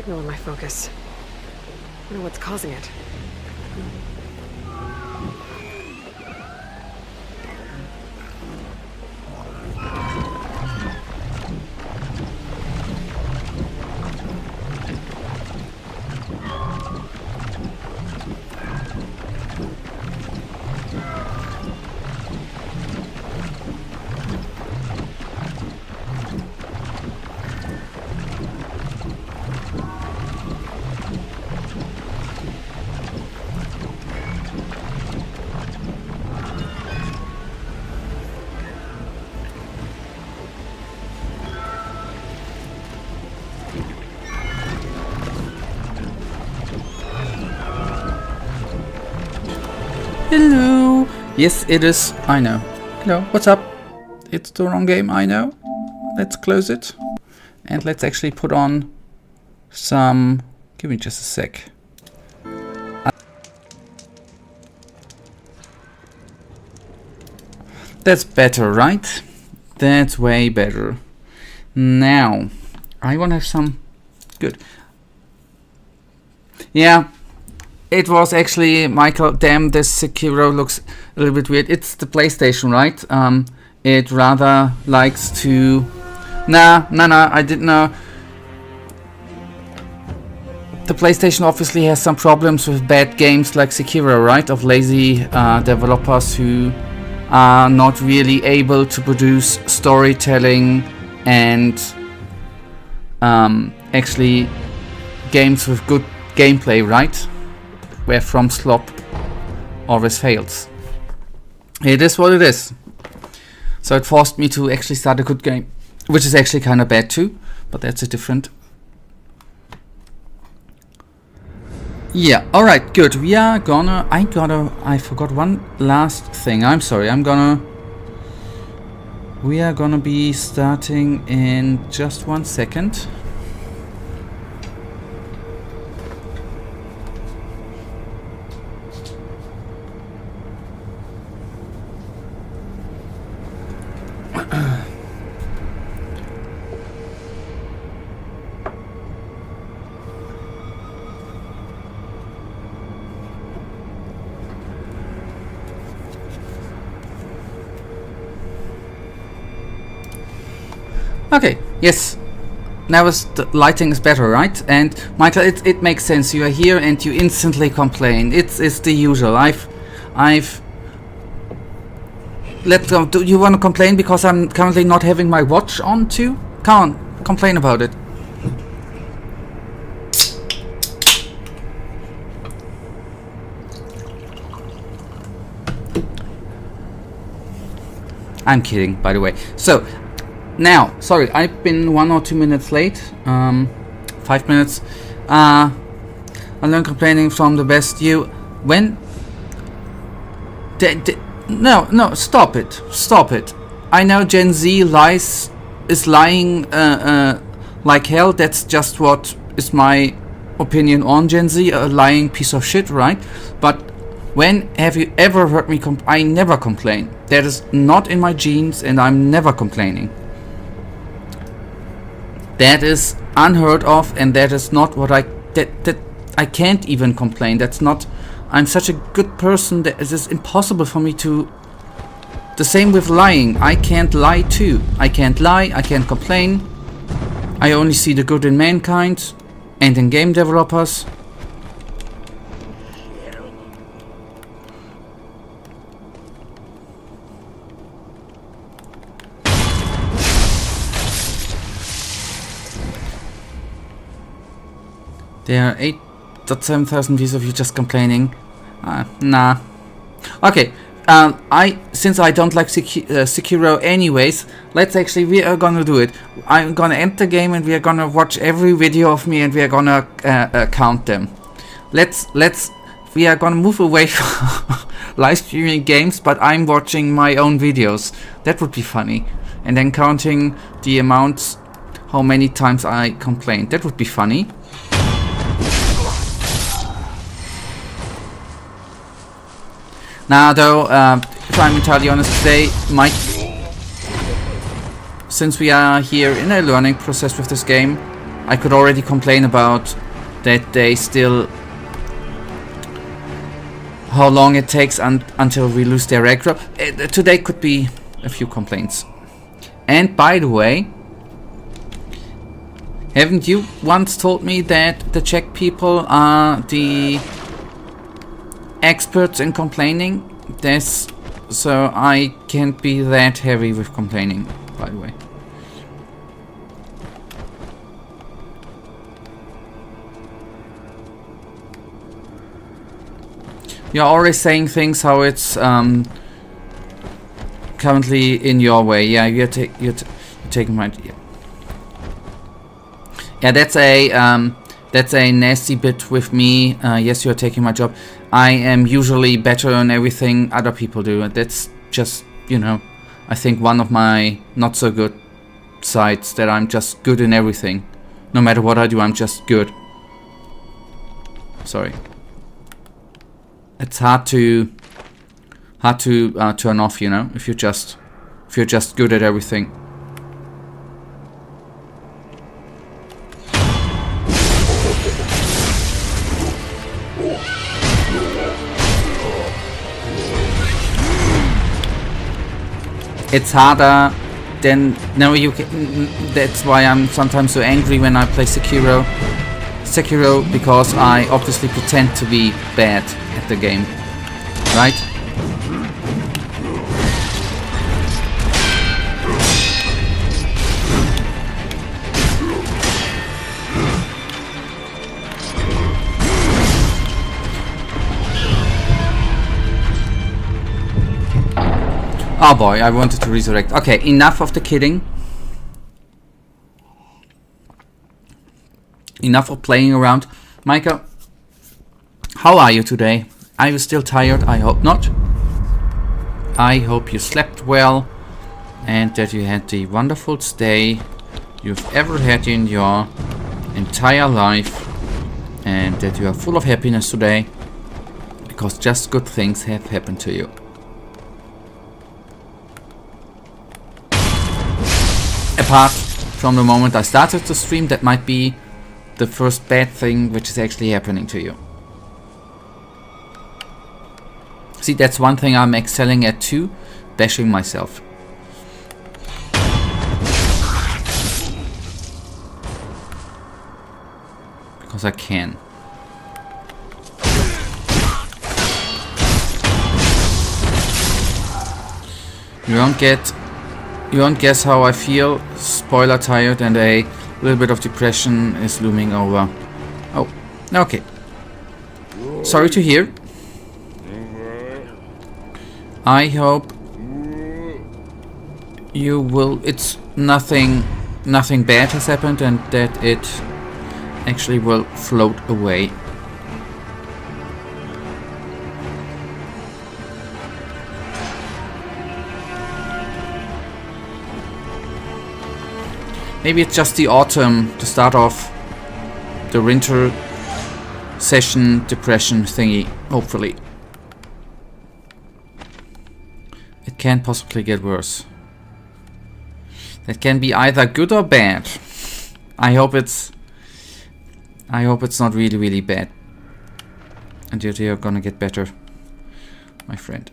signal in my focus. I wonder what's causing it. Hello! Yes, it is. I know. Hello, what's up? It's the wrong game, I know. Let's close it. And let's actually put on some... Give me just a sec. That's better, right? That's way better. Now, I want to have some... Good. Yeah. It was actually, Michael, damn, this Sekiro looks a little bit weird. It's the PlayStation, right? It rather likes to... Nah, I didn't know. The PlayStation obviously has some problems with bad games like Sekiro, right? Of lazy developers who are not really able to produce storytelling and actually games with good gameplay, right? Where FromSoftware always fails. It is what it is. So it forced me to actually start a good game, which is actually kind of bad too, but that's a different. Yeah, alright, good. We are gonna... I forgot one last thing. I'm sorry. We are gonna be starting in just 1 second. Okay, yes. Now the lighting is better, right? And Michael, it makes sense. You are here and you instantly complain. It's the usual. Let's go. Do you want to complain because I'm currently not having my watch on too? Come on, complain about it. I'm kidding, by the way. So, now, sorry, I've been 1 or 2 minutes late. 5 minutes. I learned complaining from the best you. When? No, stop it. I know Gen Z is lying like hell. That's just what is my opinion on Gen Z. A lying piece of shit, right? But when have you ever heard me I never complain. That is not in my genes and I'm never complaining. That is unheard of, and that is not what I can't even complain. That's not. I'm such a good person that it is impossible for me to. The same with lying. I can't lie too. I can't lie. I can't complain. I only see the good in mankind and in game developers. There are 8,700 views of you just complaining. Nah. Okay. Since I don't like Sekiro anyways, we are gonna do it. I'm gonna end the game and we are gonna watch every video of me and we are gonna count them. We are gonna move away from live streaming games, but I'm watching my own videos. That would be funny. And then counting the amounts, how many times I complained. That would be funny. Now though, if I'm entirely honest today, since we are here in a learning process with this game, I could already complain about that they still... how long it takes until we lose their aggro. Today could be a few complaints. And by the way, haven't you once told me that the Czech people are the experts in complaining? So I can't be that heavy with complaining, by the way. You're always saying things how it's currently in your way. Yeah, you're taking my... Yeah, that's a nasty bit with me. Yes, you're taking my job. I am usually better on everything other people do. That's just, you know, I think one of my not so good sides, that I'm just good in everything. No matter what I do, I'm just good. Sorry. It's hard to turn off, you know, if you're just good at everything. It's harder than... No, you can... That's why I'm sometimes so angry when I play Sekiro. Because I obviously pretend to be bad at the game. Right? Oh boy, I wanted to resurrect. Okay, enough of the kidding. Enough of playing around. Micah, how are you today? Are you still tired? I hope not. I hope you slept well and that you had the wonderful stay you've ever had in your entire life, and that you are full of happiness today, because just good things have happened to you. Apart from the moment I started to stream, that might be the first bad thing which is actually happening to you. See, that's one thing I'm excelling at too, bashing myself. Because I can. You won't guess how I feel. Spoiler tired, and a little bit of depression is looming over. Oh, okay. Sorry to hear. I hope you will... It's nothing bad has happened, and that it actually will float away. Maybe it's just the autumn, the start of the winter session depression thingy, hopefully. It can't possibly get worse. That can be either good or bad. I hope it's not really, really bad. And you're gonna get better, my friend.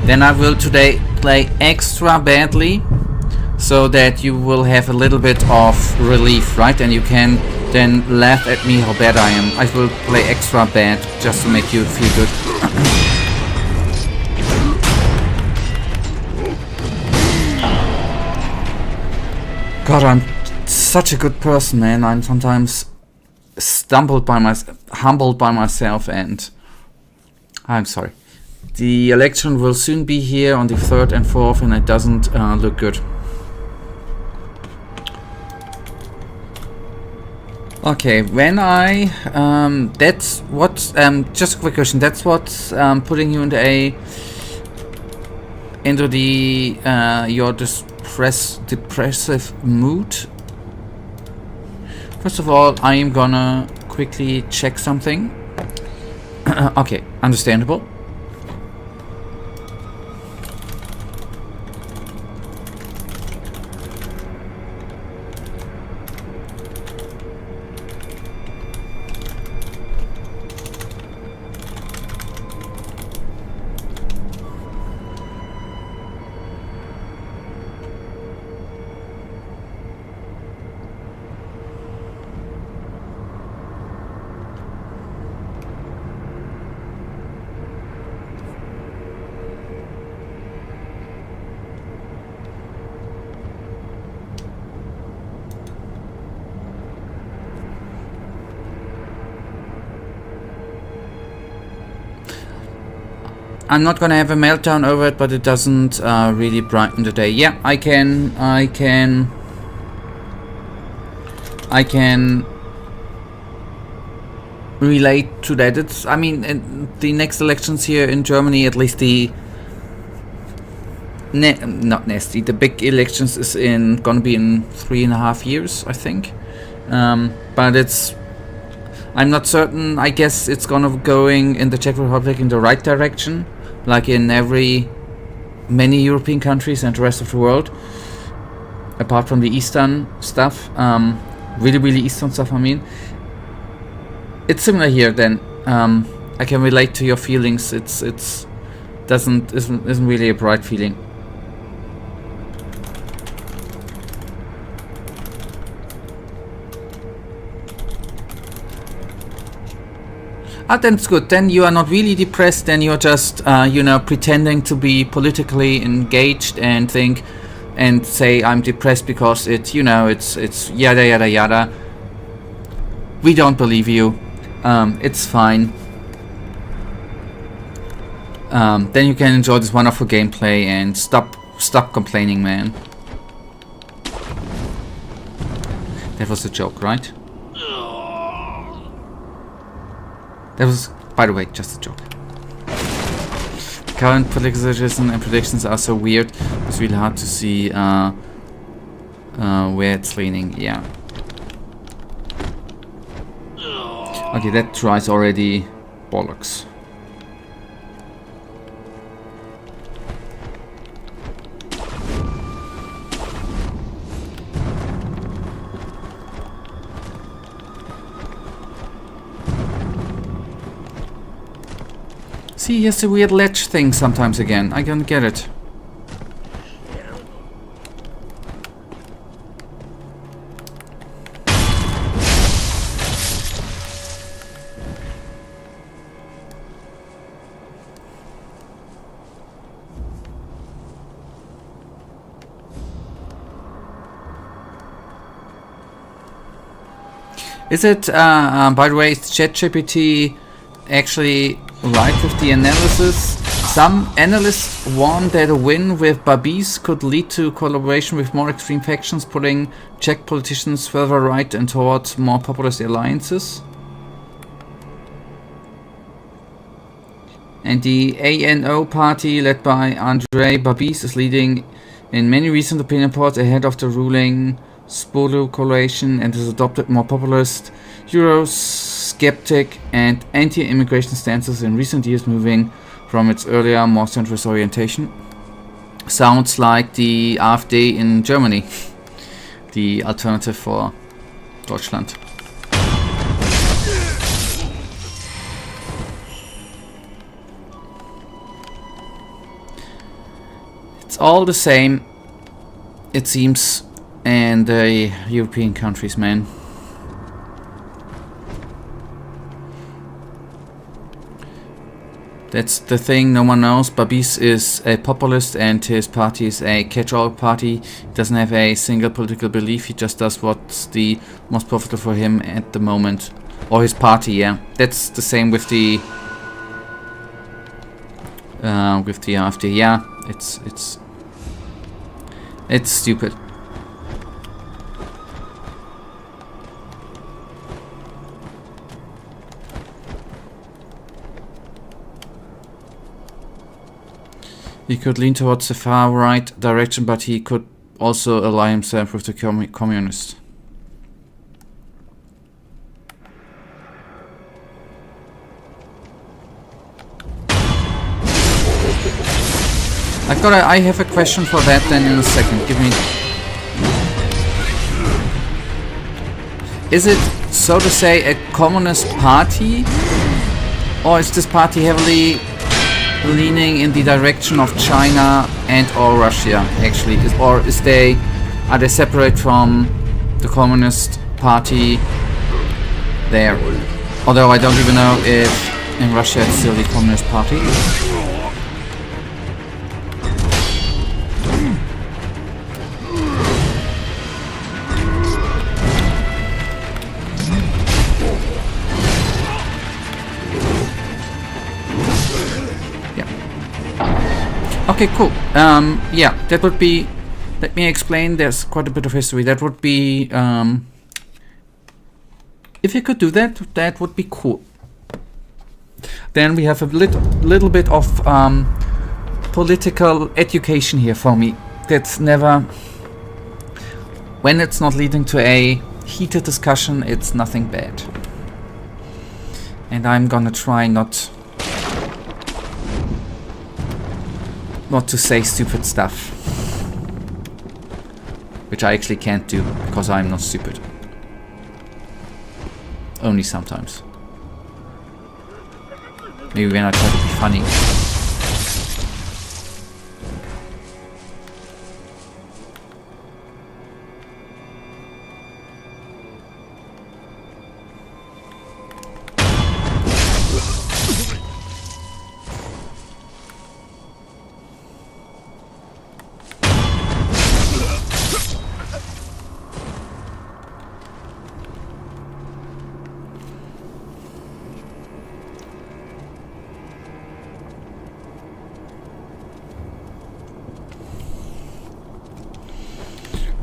Then I will today play extra badly, so that you will have a little bit of relief, right? And you can then laugh at me how bad I am. I will play extra bad just to make you feel good. God, I'm such a good person, man. I'm sometimes humbled by myself, and I'm sorry. The election will soon be here on the 3rd and 4th, and it doesn't look good. Okay, when I that's what just a quick question. That's what's putting you into the your depressive mood. First of all, I am gonna quickly check something. Okay, understandable. I'm not gonna have a meltdown over it, but it doesn't really brighten the day. Yeah, I can relate to that. It's, I mean, the next elections here in Germany, at least the the big elections is gonna be in 3.5 years, I think. But it's, I'm not certain. I guess it's gonna going in the Czech Republic in the right direction, like in many European countries and the rest of the world, apart from the Eastern stuff. Really Eastern stuff. I mean, it's similar here. Then I can relate to your feelings. Isn't really a bright feeling. Ah, then it's good. Then you are not really depressed. Then you're just, pretending to be politically engaged and say I'm depressed because it's yada yada yada. We don't believe you. It's fine. Then you can enjoy this wonderful gameplay and stop complaining, man. That was a joke, right? That was, by the way, just a joke. Current political situation and predictions are so weird. It's really hard to see where it's leaning. Yeah. Okay, that tries already bollocks. See, he has a weird ledge thing sometimes again. I don't get it. Is it, by the way, is ChatGPT actually right with the analysis? Some analysts warn that a win with Babis could lead to collaboration with more extreme factions, putting Czech politicians further right and towards more populist alliances. And the ANO party, led by Andrei Babis, is leading in many recent opinion polls ahead of the ruling Spolu coalition and has adopted more populist, Eurosceptic and anti-immigration stances in recent years, moving from its earlier more centrist orientation. Sounds like the AfD in Germany, the alternative for Deutschland. It's all the same, it seems, in the European countries, man. That's the thing no one knows. Babis is a populist and his party is a catch-all party. He doesn't have a single political belief. He just does what's the most profitable for him at the moment. Or his party, yeah. That's the same with the AfD. Yeah, it's stupid. He could lean towards the far right direction, but he could also ally himself with the communists. I have a question for that then in a second. Give me... Is it, so to say, a communist party? Or is this party heavily leaning in the direction of China and or Russia, actually? Are they separate from the communist party there? Although I don't even know if in Russia it's still the communist party. Okay, cool. Yeah, that would be... Let me explain, there's quite a bit of history. That would be... if you could do that, that would be cool. Then we have a little bit of political education here for me. That's never... When it's not leading to a heated discussion, it's nothing bad. And I'm gonna try not to say stupid stuff, which I actually can't do because I'm not stupid. Only sometimes. Maybe when I try to be funny.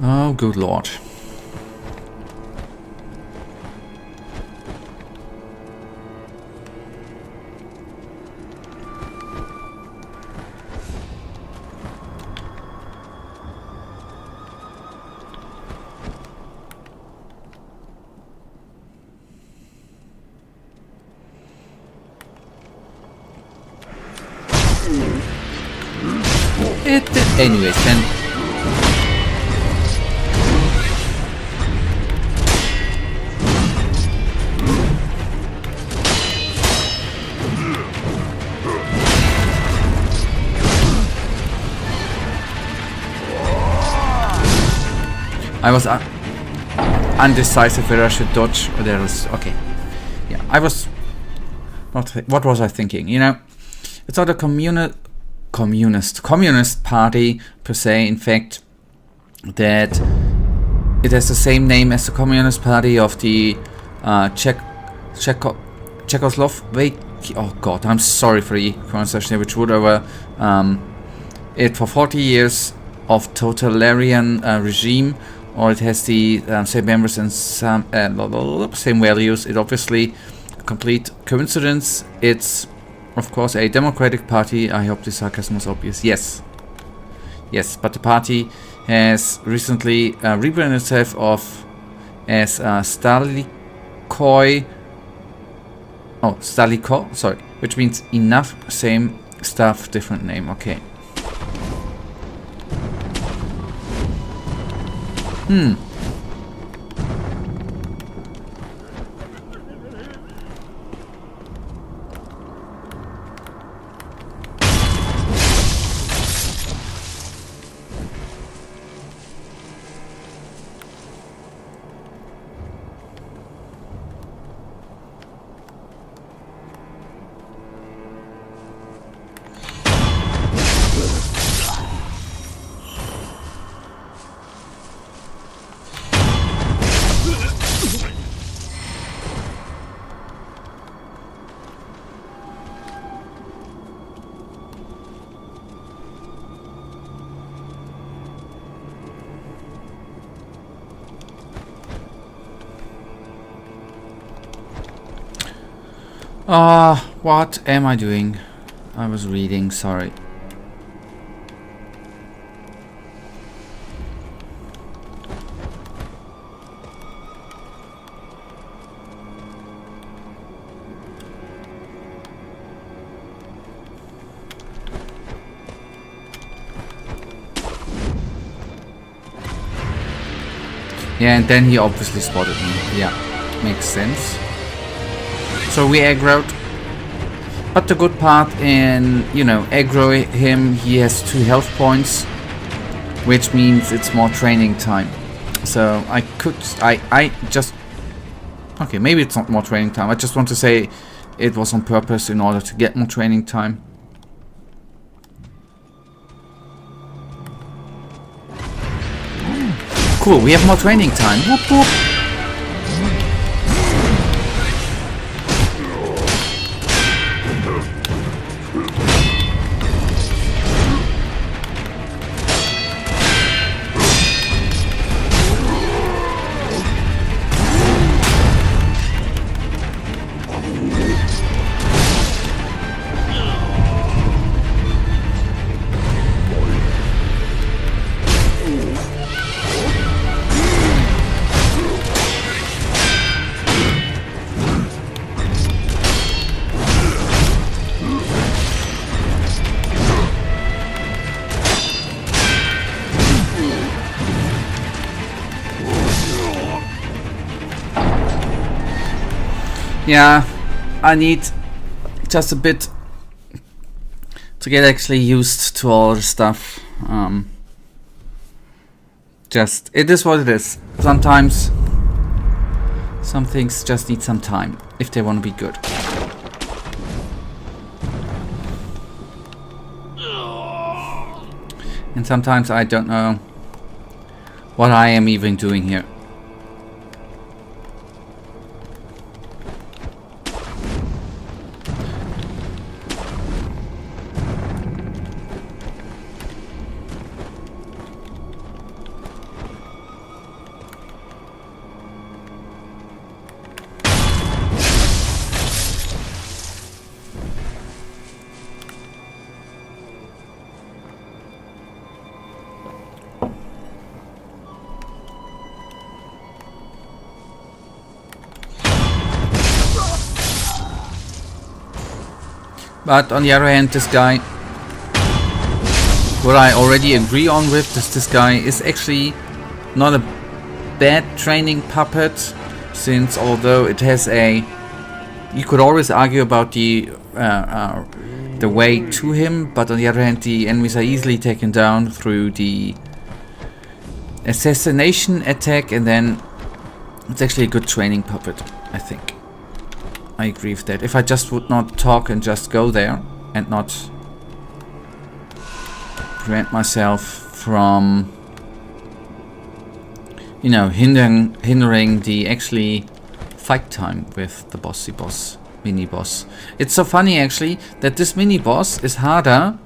Oh, good lord. Anyways, then... I was undecisive whether I should dodge or there was... Okay. Yeah, I was... What was I thinking? You know, it's not a communist party per se. In fact, that it has the same name as the Communist Party of the Czechoslovakia. Oh God, I'm sorry for the pronunciation, which would over it for 40 years of totalitarian regime. Or it has the same members and some same values. It obviously a complete coincidence. It's of course a democratic party. I hope the sarcasm was obvious. Yes, but the party has recently rebranded itself as Staliko, sorry, which means enough, same stuff, different name. Okay. What am I doing? I was reading, sorry. Yeah, and then he obviously spotted me. Yeah, makes sense. So we aggroed. But the good part in, you know, aggro him, he has 2 health points, which means it's more training time. So I just... Okay, maybe it's not more training time. I just want to say it was on purpose in order to get more training time. Cool, we have more training time. Whoop whoop. Yeah, I need just a bit to get actually used to all the stuff. Just, it is what it is. Sometimes some things just need some time if they want to be good. And sometimes I don't know what I am even doing here. But on the other hand, this guy, what I already agree on with this guy is actually not a bad training puppet, since although it has a, you could always argue about the way to him, but on the other hand, the enemies are easily taken down through the assassination attack, and then it's actually a good training puppet, I think. I agree with that. If I just would not talk and just go there and not prevent myself from, you know, hindering the actually fight time with the bossy boss, mini boss. It's so funny actually that this mini boss is harder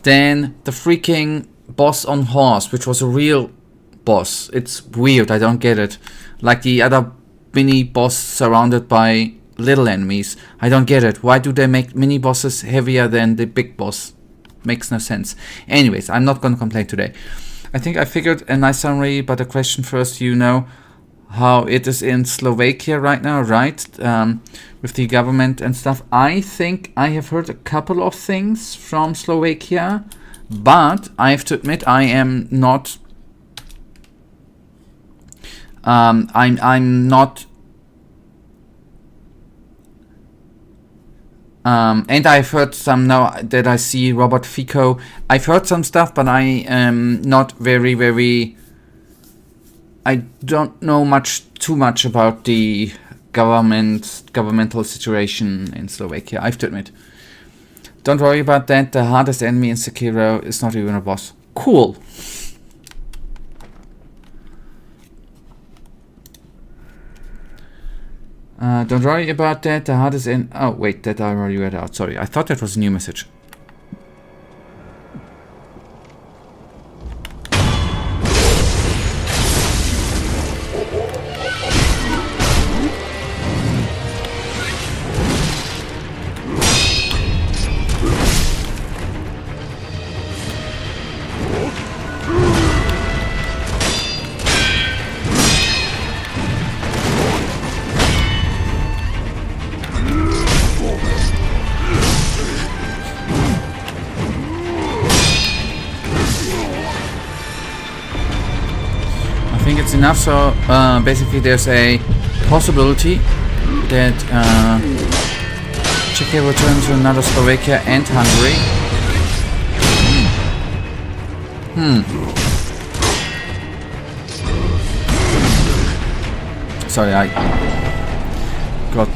than the freaking boss on horse, which was a real boss. It's weird, I don't get it. Like the other mini boss surrounded by little enemies. I don't get it. Why do they make mini bosses heavier than the big boss? Makes no sense. Anyways, I'm not gonna complain today. I think I figured a nice summary, but a question first. You know how it is in Slovakia right now, right? With the government and stuff. I think I have heard a couple of things from Slovakia, but I have to admit I am not. I'm not. And I've heard some now that I see Robert Fico. I've heard some stuff, but I am not very. I don't know too much about the governmental situation in Slovakia, I have to admit. Don't worry about that. The hardest enemy in Sekiro is not even a boss. Cool. Don't worry about that. The hardest in. Oh wait, that I already read out. Sorry, I thought that was a new message. think it's enough. So basically there's a possibility that Czechia will turn to another Slovakia and Hungary. Sorry, I got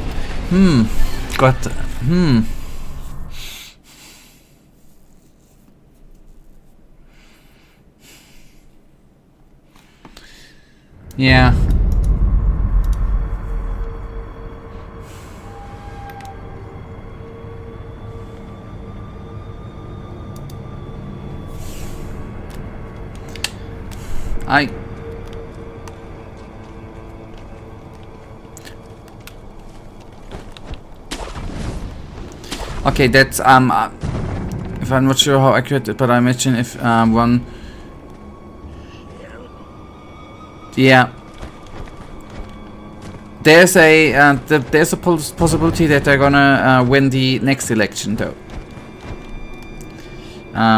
yeah. Okay, that's if I'm not sure how accurate, but I imagine if one, yeah, there's a possibility that they're gonna win the next election, though.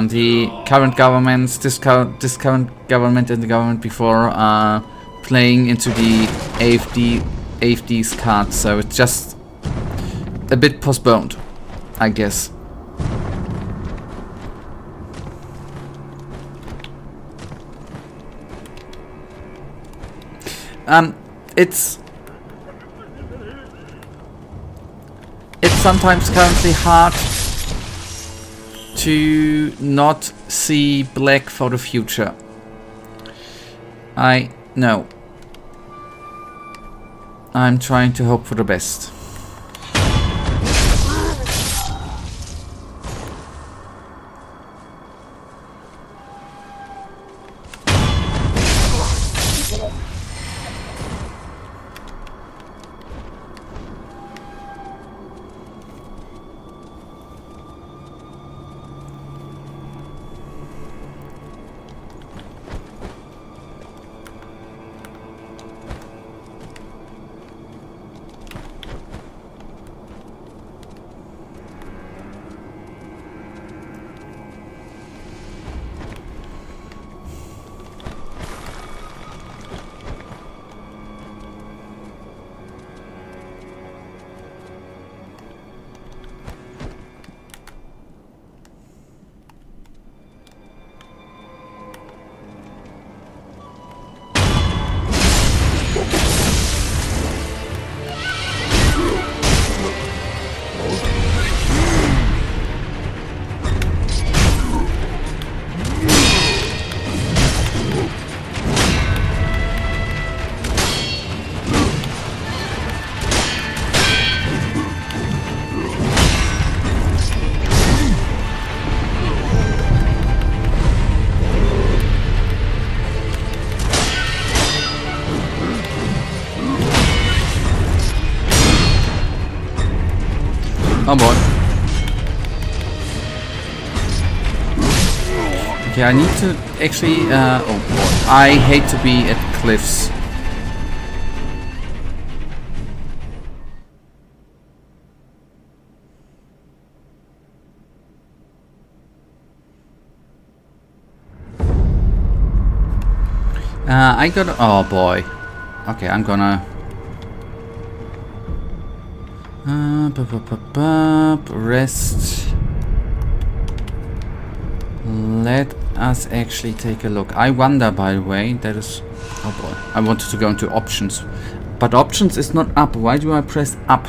The current government, this current government and the government before are playing into the AFD's cards, so it's just a bit postponed, I guess. It's sometimes currently hard to not see black for the future. I know. I'm trying to hope for the best. Oh boy. Okay, I need to actually, oh boy. I hate to be at cliffs. I got, oh boy. Okay, I'm gonna rest. Let us actually take a look. I wonder, by the way, that is, oh boy, I wanted to go into options, but options is not up. Why do I press up?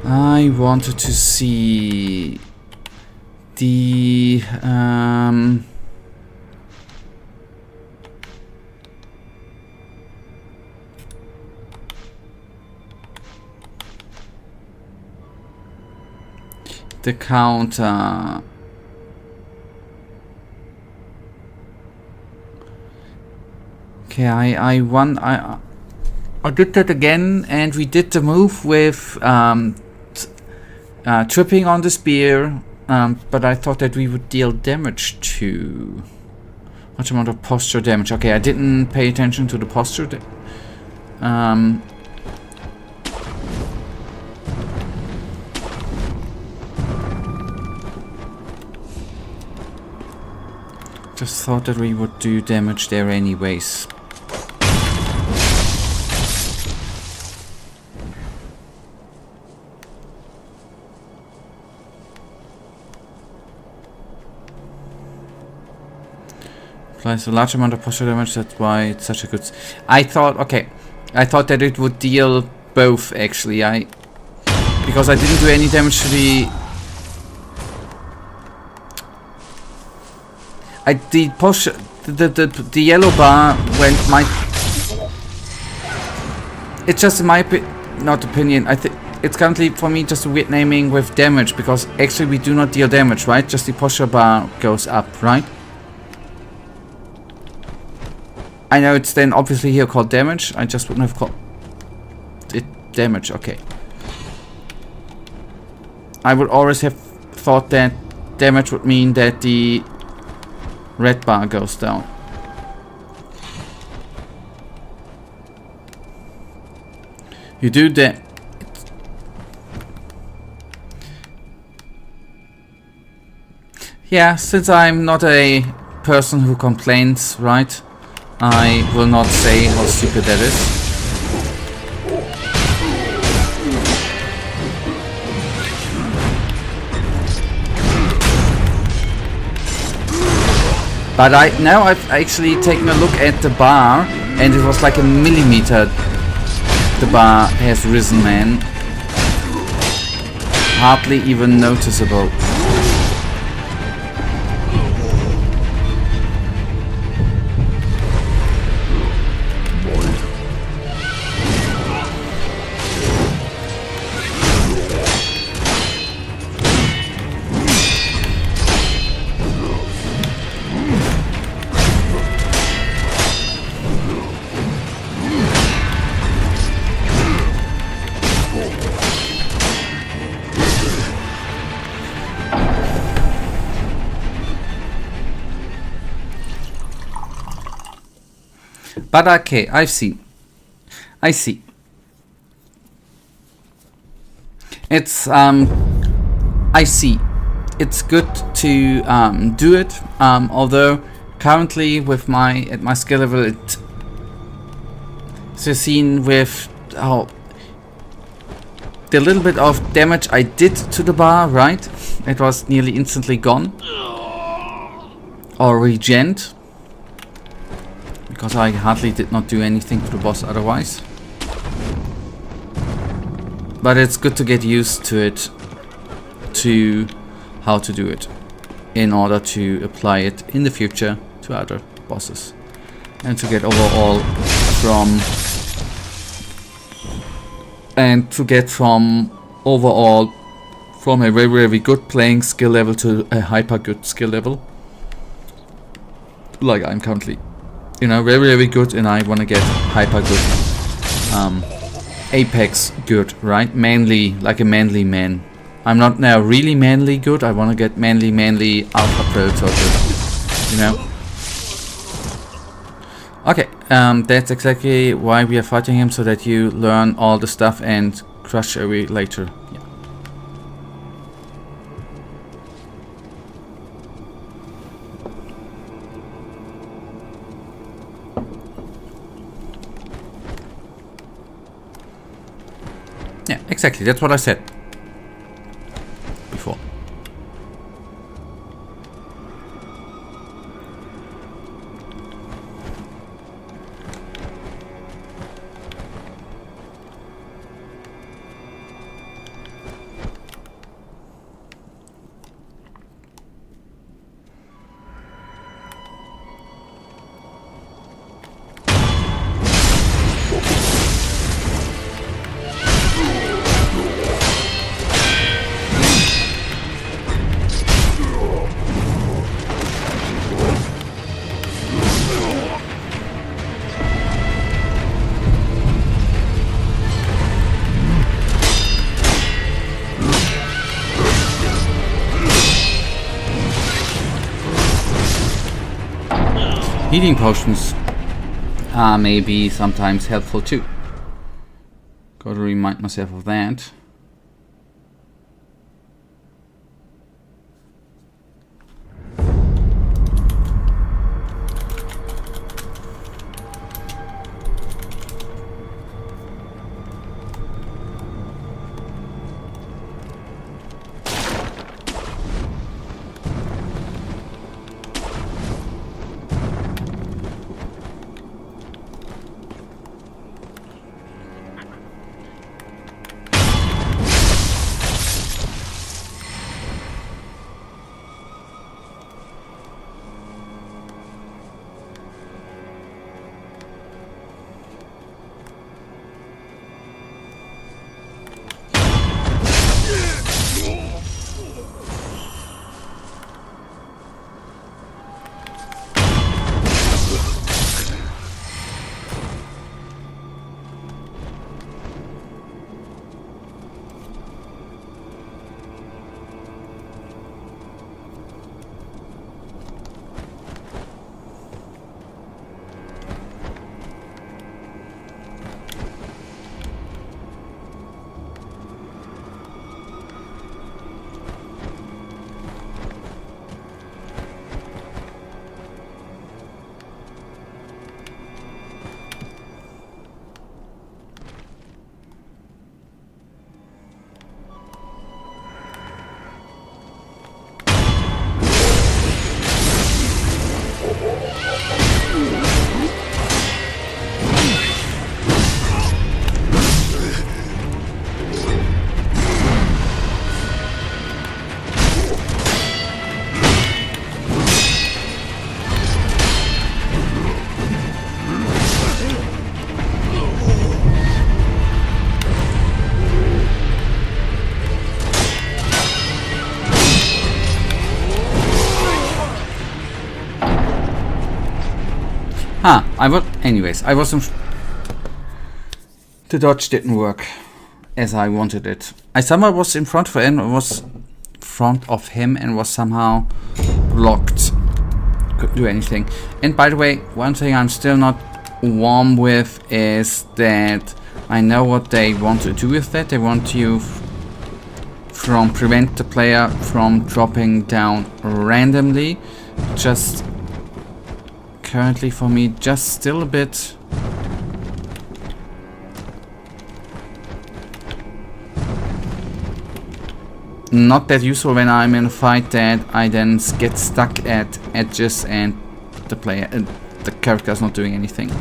I wanted to see the counter. Okay, I did that again, and we did the move with tripping on the spear, but I thought that we would deal damage to what amount of posture damage. Okay, I didn't pay attention to the posture. Just thought that we would do damage there anyways. Applies a large amount of posture damage, that's why it's such a good... I thought that it would deal both, actually. Because I didn't do any damage to the... The yellow bar went my... It's just my not opinion. I think it's currently for me just a weird naming with damage, because actually we do not deal damage, right? Just the posture bar goes up, right? I know it's then obviously here called damage. I just wouldn't have called it damage. Okay. I would always have thought that damage would mean that the red bar goes down. You do that. Yeah, since I'm not a person who complains, right? I will not say how stupid that is. But now I've actually taken a look at the bar, and it was like a millimeter. The bar has risen, man. Hardly even noticeable. But okay, I see. It's I see. It's good to do it. Although currently with at my skill level, it's seen with how the little bit of damage I did to the bar, right? It was nearly instantly gone or regened. Because I hardly did not do anything to the boss otherwise. But it's good to get used to it, to how to do it, in order to apply it in the future to other bosses. And to get overall from a very, very good playing skill level to a hyper good skill level. Like I'm currently. You know, very, very good, and I want to get hyper good. Apex good, right? Manly, like a manly man. I'm not now really manly good, I want to get manly alpha proto good. You know? Okay, that's exactly why we are fighting him, so that you learn all the stuff and crush away later. Yeah. Yeah, exactly. That's what I said before. Healing potions are maybe sometimes helpful too. Gotta remind myself of that. Anyways, I wasn't. The dodge didn't work as I wanted it. I somehow was in front of him and was somehow blocked. Couldn't do anything. And by the way, one thing I'm still not warm with is that I know what they want to do with that. They want you prevent the player from dropping down randomly. Just currently for me, just still a bit. Not that useful when I'm in a fight that I then get stuck at edges and the character is not doing anything.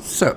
So,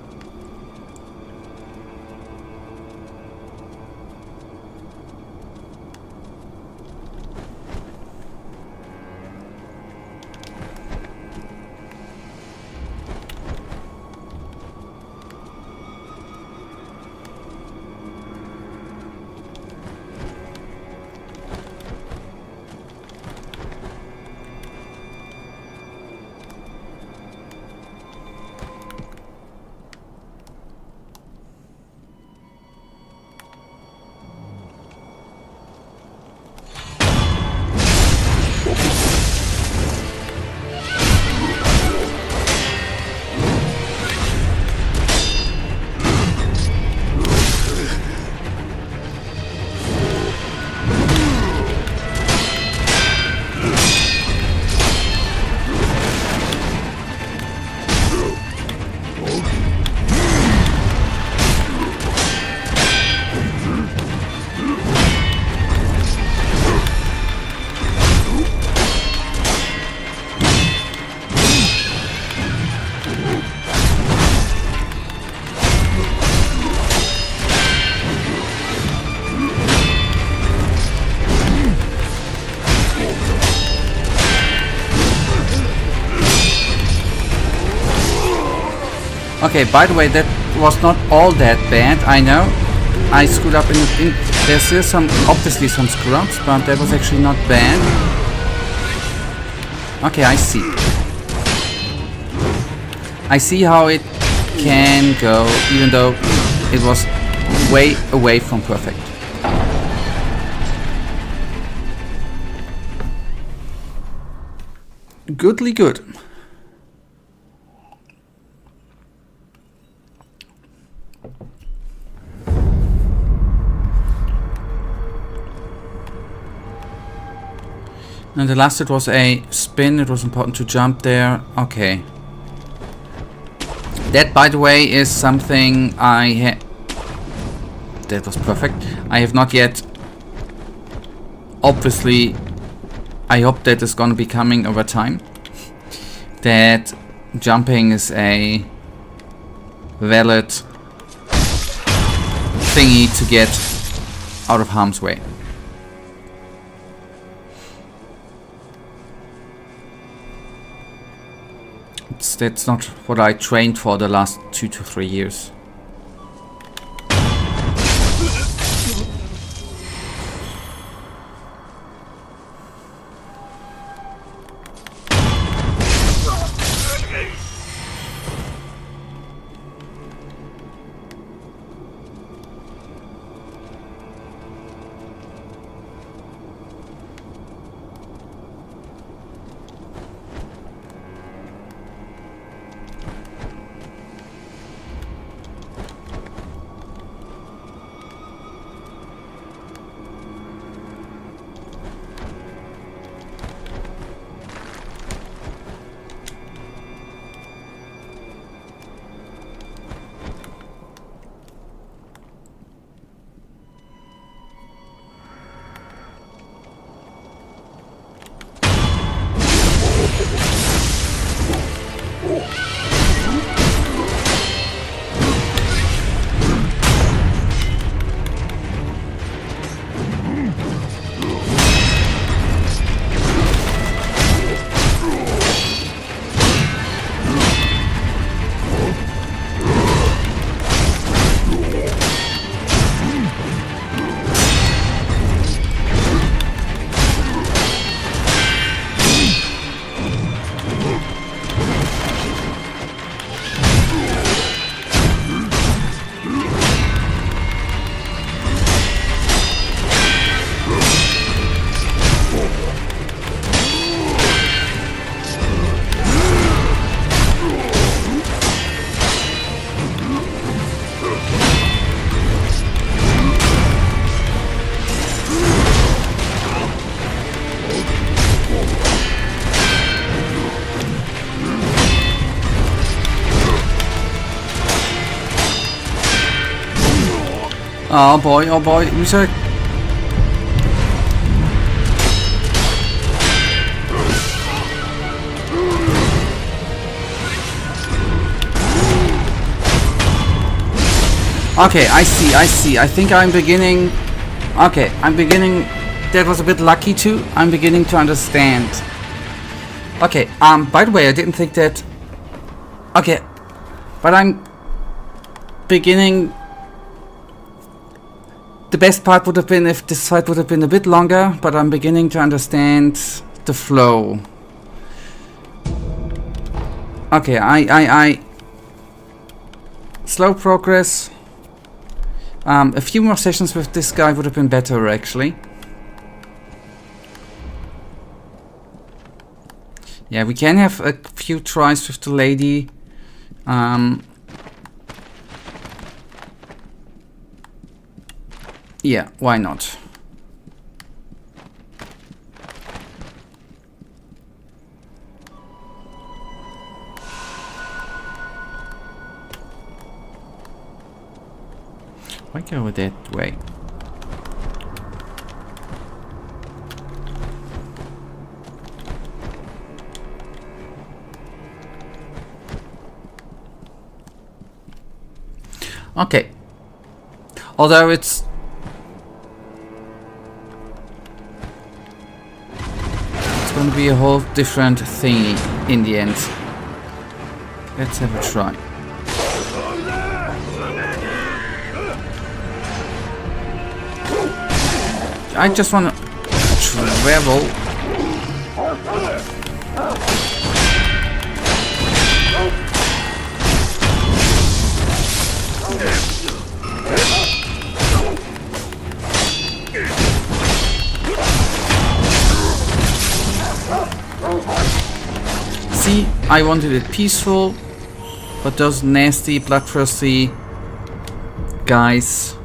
okay, by the way, that was not all that bad. I know I screwed up there's still obviously some screw-ups, but that was actually not bad. Okay, I see. I see how it can go, even though it was way away from perfect. Goodly good. And the last it was a spin, it was important to jump there. Okay. That, by the way, is something that was perfect. I have not yet. Obviously, I hope that is gonna be coming over time. That jumping is a valid thingy to get out of harm's way. That's not what I trained for the last 2 to 3 years. Oh boy, we should. Okay, I see. I think I'm beginning. Okay, I'm beginning. That was a bit lucky too. I'm beginning to understand. Okay, by the way, I didn't think that. Okay, but I'm beginning. The best part would have been if this fight would have been a bit longer, but I'm beginning to understand the flow. Okay, I slow progress. A few more sessions with this guy would have been better, actually. Yeah, we can have a few tries with the lady. Yeah, why not? Why go that way? Okay. Although it's going to be a whole different thing in the end. Let's have a try. I just want to travel. See, I wanted it peaceful, but those nasty, bloodthirsty guys.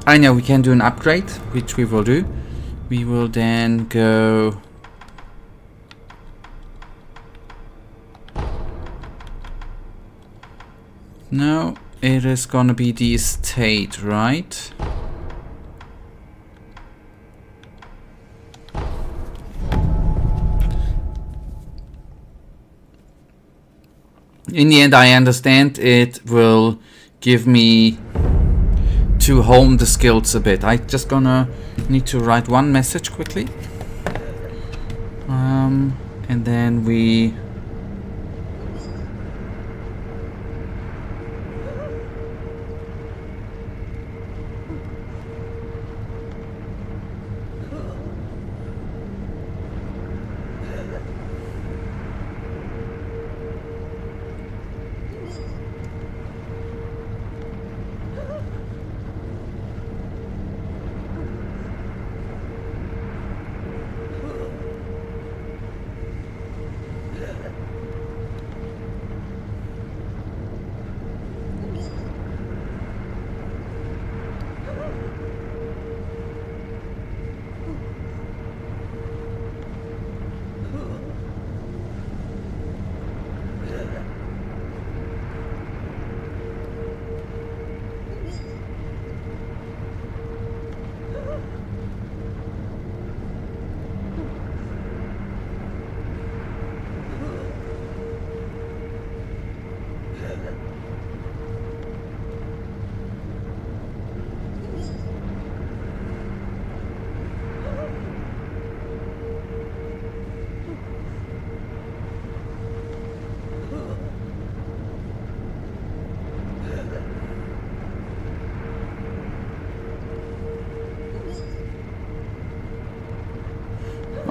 I know we can do an upgrade, which we will do. We will then go. No, it is gonna be the estate, right? In the end, I understand it will give me to hone the skills a bit. I just gonna need to write one message quickly, and then we.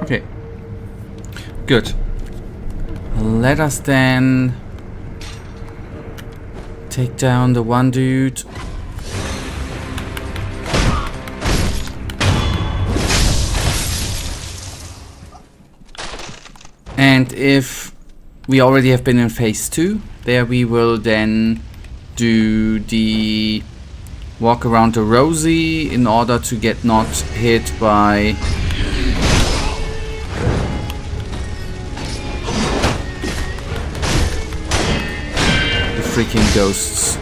Okay. Good. Let us then take down the one dude. And if we already have been in phase 2, there we will then do the walk around the Rosie in order to get not hit by freaking ghosts.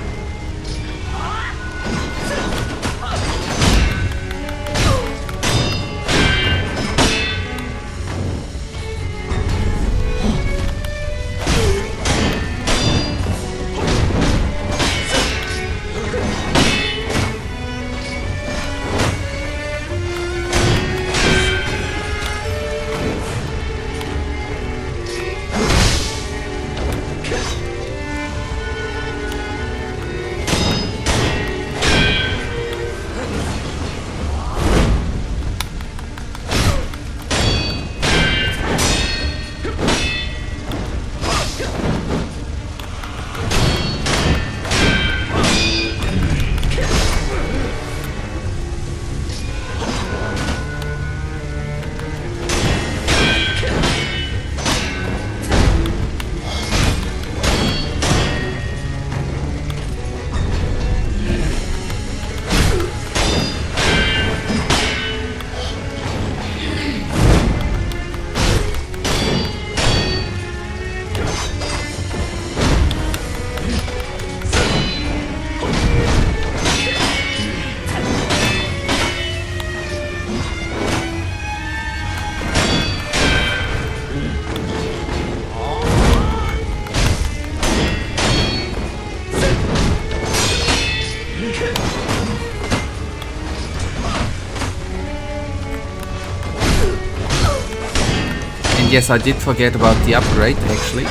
yes, I did forget about the upgrade, actually.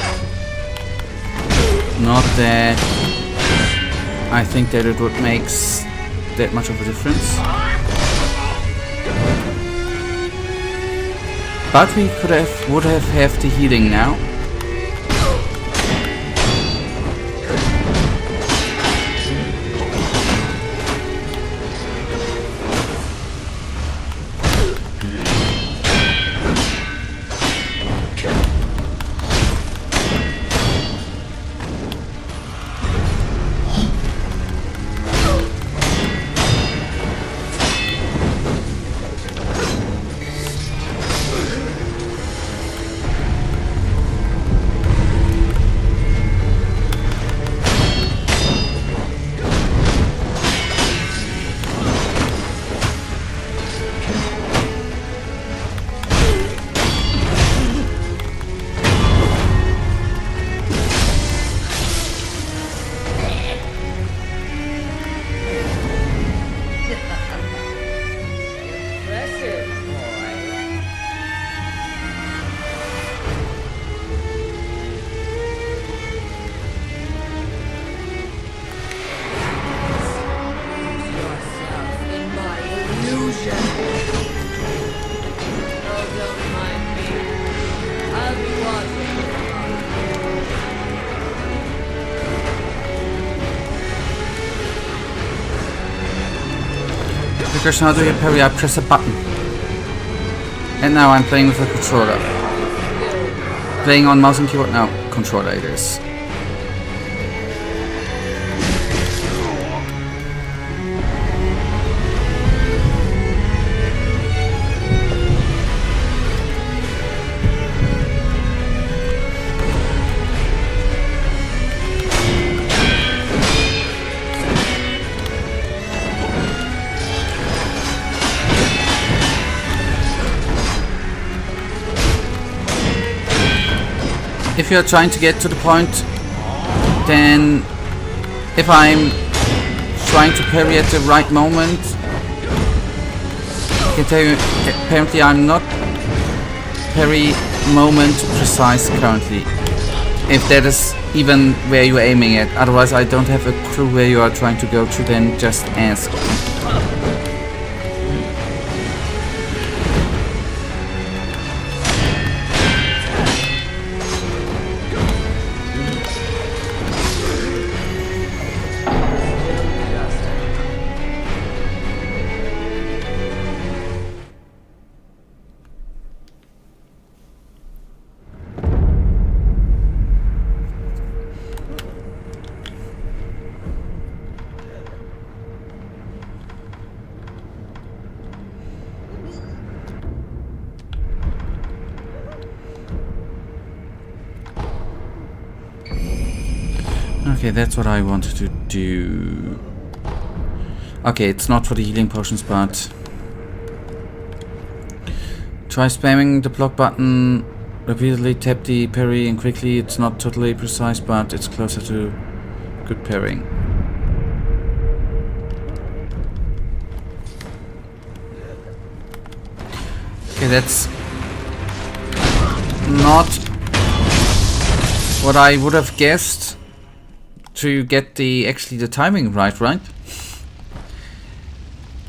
Not that I think that it would make that much of a difference. But we would have the healing now. Because how do you parry? I press a button. And now I'm playing with a controller. Playing on mouse and keyboard? No, controller it is. If you're trying to get to the point, then if I'm trying to parry at the right moment, I can tell you apparently I'm not parry moment precise currently. If that is even where you're aiming at, otherwise I don't have a clue where you are trying to go to, then just ask. Okay, that's what I wanted to do. Okay, it's not for the healing potions, but try spamming the block button repeatedly, tap the parry and quickly. It's not totally precise, but it's closer to good parrying. Okay, that's not what I would have guessed to get the timing right?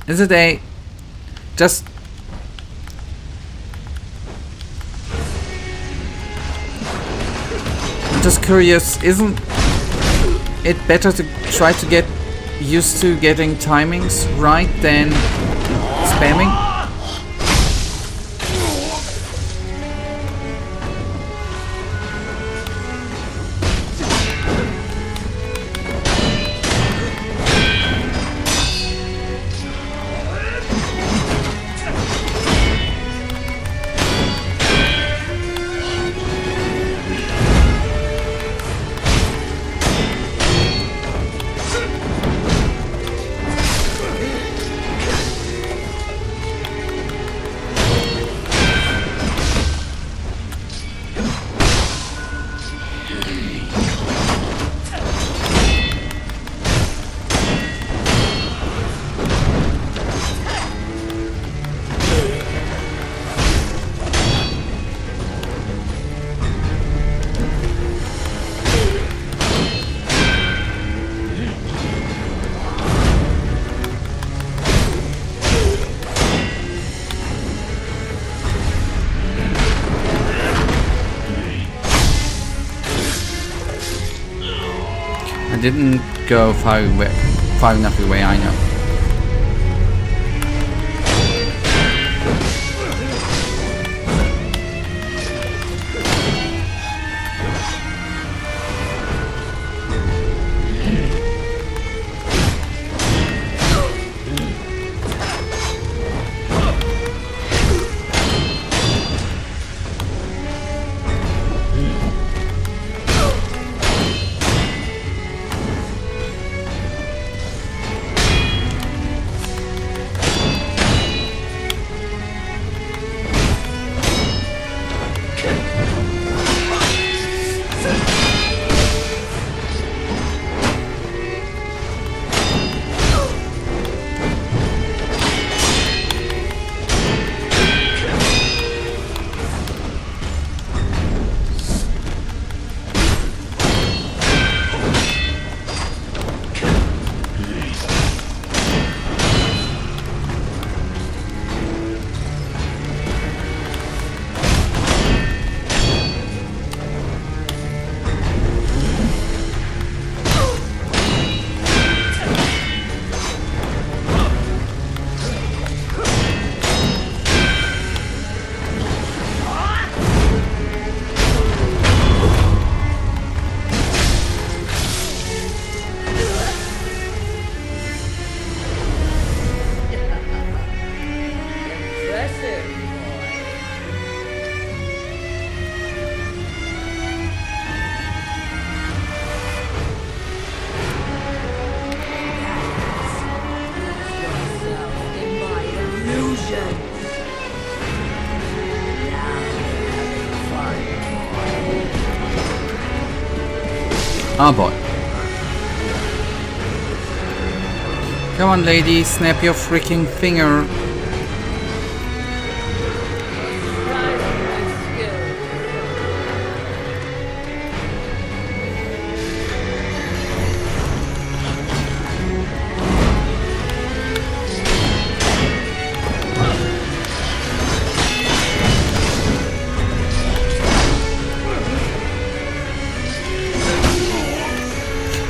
Is it a just I'm just curious, isn't it better to try to get used to getting timings right than spamming? didn't go far enough away, I know. Oh boy. Come on, lady, snap your freaking finger.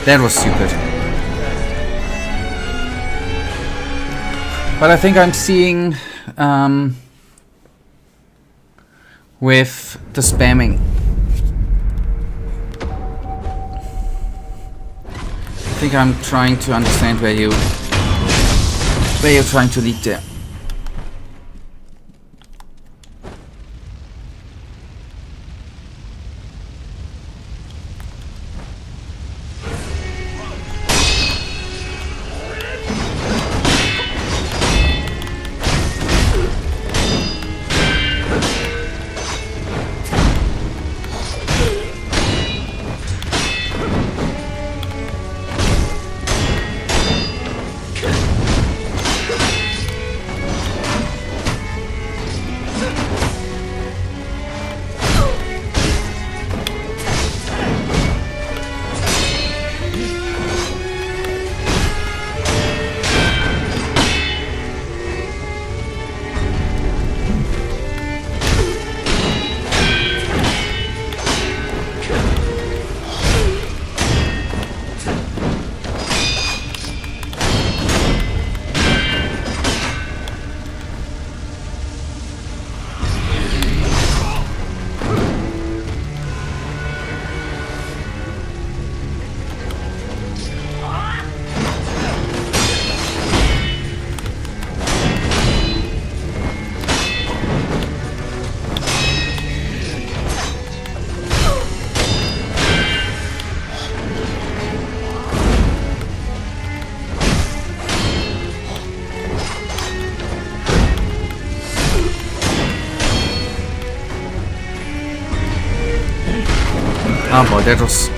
That was stupid. But I think I'm seeing with the spamming. I think I'm trying to understand where you're trying to lead there. Oh boy, that was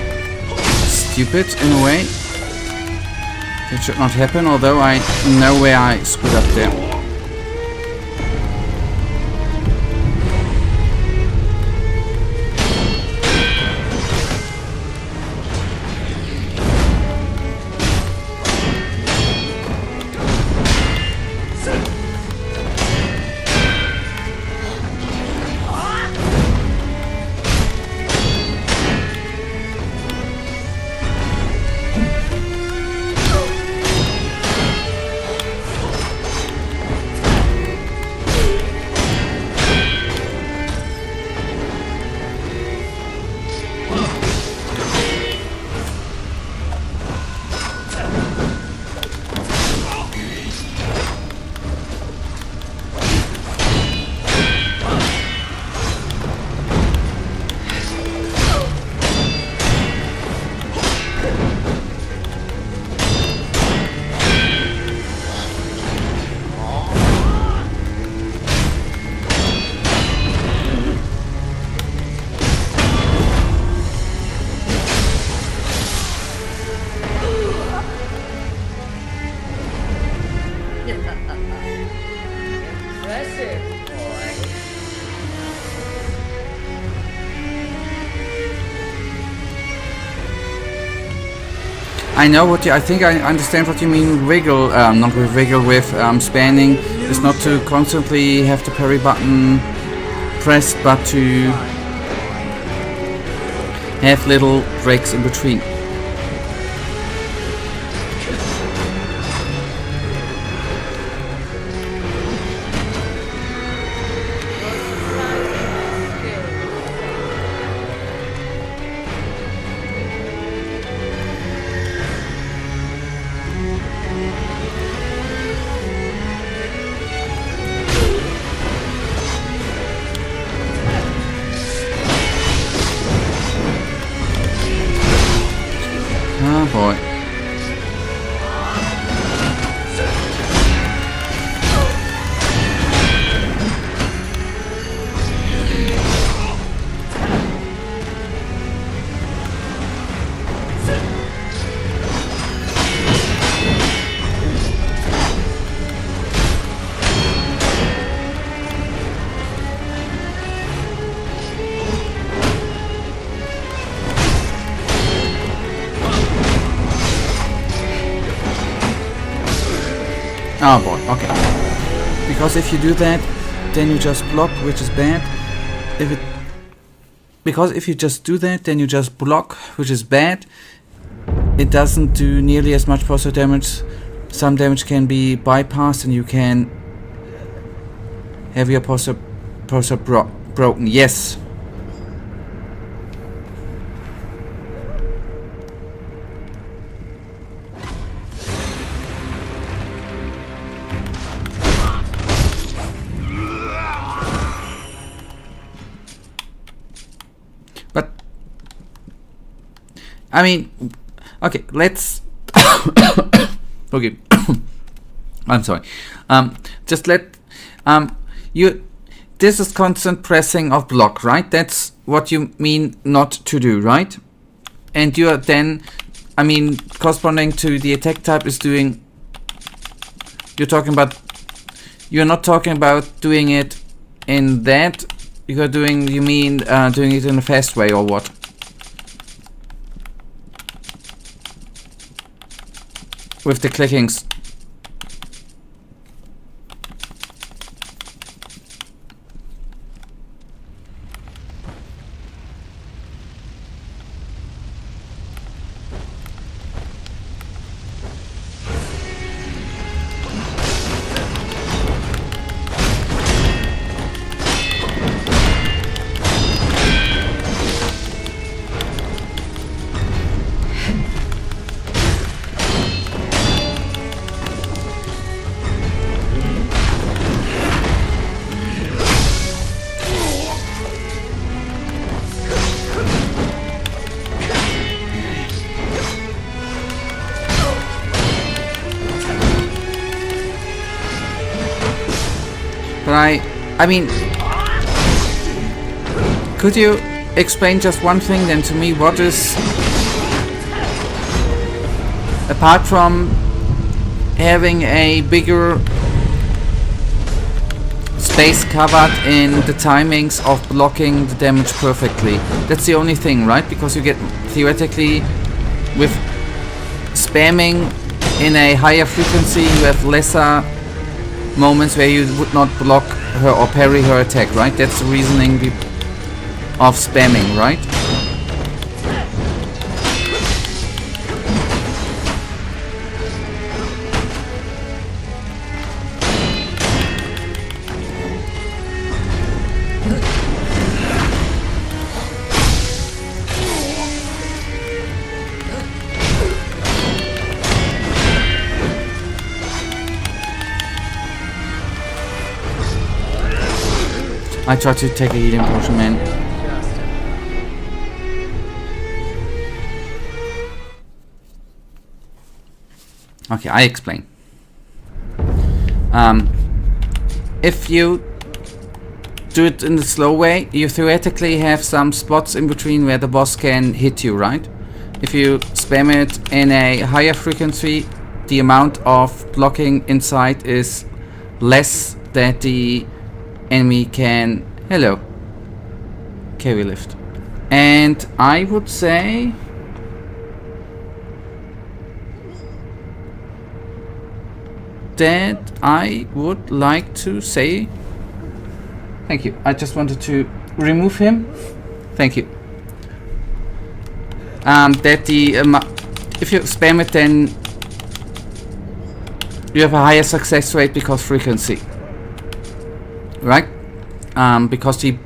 stupid in a way. That should not happen, although I know where I screwed up there. Impressive, boy. I know what you. I think I understand what you mean. Wiggle, not with wiggle, with spanning. Is not to constantly have the parry button pressed, but to have little breaks in between. Oh boy. Oh boy, okay. Because if you do that, then you just block, which is bad. Because if you just do that, then you just block, which is bad. It doesn't do nearly as much poster damage. Some damage can be bypassed and you can have your poster broken. Yes. But I mean, okay, let's okay. I'm sorry. Just let you. This is constant pressing of block, right? That's what you mean not to do, right? And you are then, I mean, corresponding to the attack type is doing. You're talking about. You're not talking about doing it in that. You're doing. You mean doing it in a fast way or what? With the clickings. But I mean, could you explain just one thing then to me? What is, apart from having a bigger space covered in the timings of blocking the damage perfectly? That's the only thing, right? Because you get, theoretically, with spamming in a higher frequency, you have lesser moments where you would not block her or parry her attack, right? That's the reasoning of spamming, right? I tried to take a healing potion, man. Okay, I explain. If you do it in the slow way, you theoretically have some spots in between where the boss can hit you, right? If you spam it in a higher frequency, the amount of blocking inside is less that the enemy can... Hello. Carry lift. And I would say... that I would like to say... Thank you. I just wanted to remove him. Thank you. That the... if you spam it, then you have a higher success rate because frequency. Right? Because the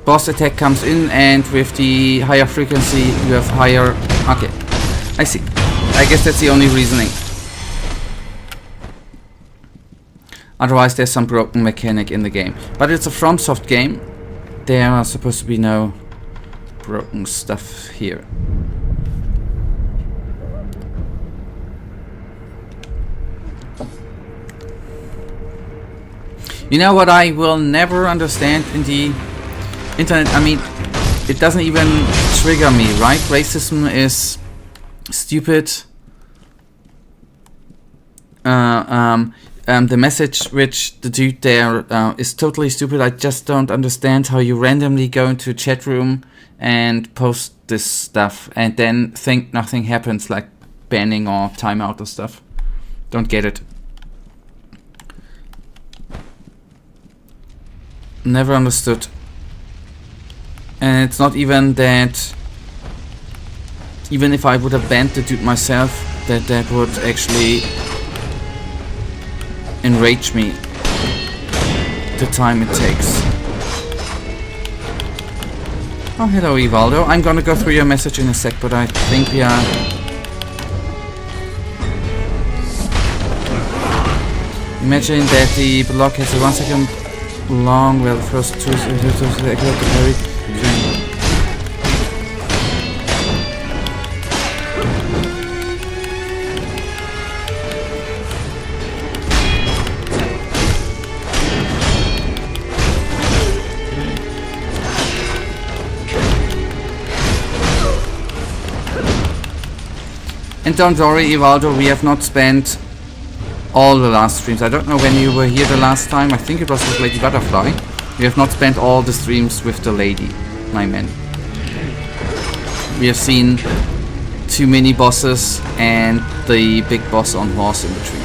boss attack comes in, and with the higher frequency you have higher... Okay, I see. I guess that's the only reasoning. Otherwise there's some broken mechanic in the game. But it's a FromSoft game. There are supposed to be no broken stuff here. You know what I will never understand in the internet? I mean, it doesn't even trigger me, right? Racism is stupid. The message which the dude there is totally stupid. I just don't understand how you randomly go into a chat room and post this stuff and then think nothing happens, like banning or timeout or stuff. Don't get it. Never understood. And it's not even that, even if I would have banned the dude myself, that would actually enrage me, the time it takes. Oh, hello Evaldo. I'm gonna go through your message in a sec, but I think we are... Imagine that the block has a 1 second long, well, the first two accurate to parry. And don't worry, Evaldo, we have not spent all the last streams. I don't know when you were here the last time. I think it was with Lady Butterfly. We have not spent all the streams with the lady, my man. We have seen too many bosses and the big boss on horse in between.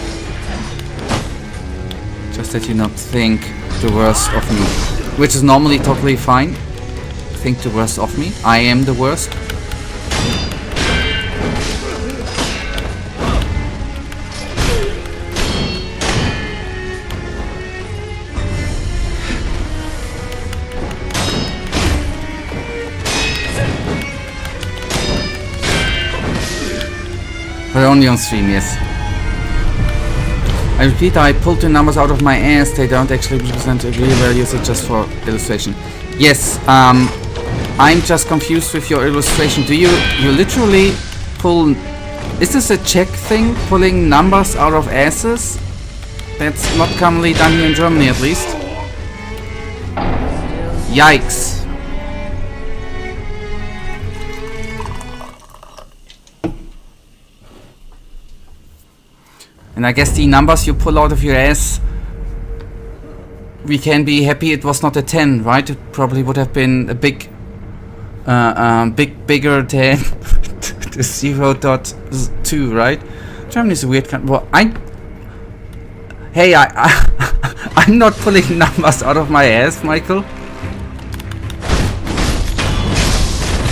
Just that you not think the worst of me. Which is normally totally fine. Think the worst of me. I am the worst. But only on stream, yes. I repeat, I pulled the numbers out of my ass. They don't actually represent real values, it's just for illustration. Yes, I'm just confused with your illustration. Do you literally pull... Is this a Czech thing, pulling numbers out of asses? That's not commonly done here in Germany, at least. Yikes. And I guess the numbers you pull out of your ass, we can be happy it was not a 10, right? It probably would have been a bigger than the 0.2, right? Germany is a weird country. Well, I'm not pulling numbers out of my ass, Michael.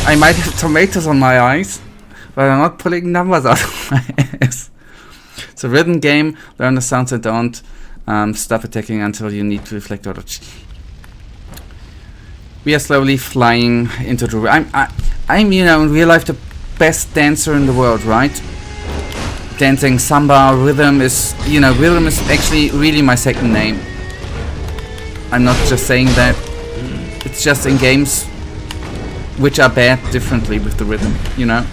I might have tomatoes on my eyes, but I'm not pulling numbers out of my ass. It's a rhythm game. Learn the sounds and don't stop attacking until you need to reflect or... We are slowly flying into the... I'm you know, in real life the best dancer in the world, right? Dancing samba, rhythm is... You know, rhythm is actually really my second name. I'm not just saying that. It's just in games which are bad differently with the rhythm, you know?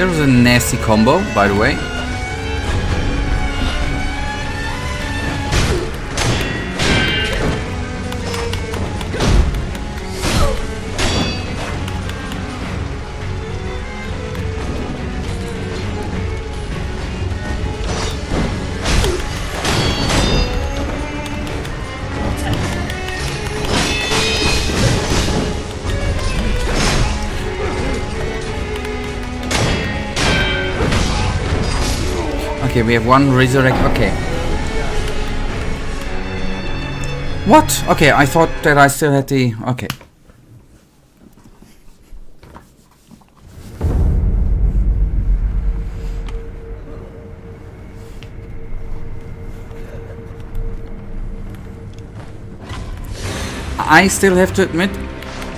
There was a nasty combo, by the way. Okay, we have one resurrect. Okay. What? Okay, I thought that I still had the... Okay. I still have to admit,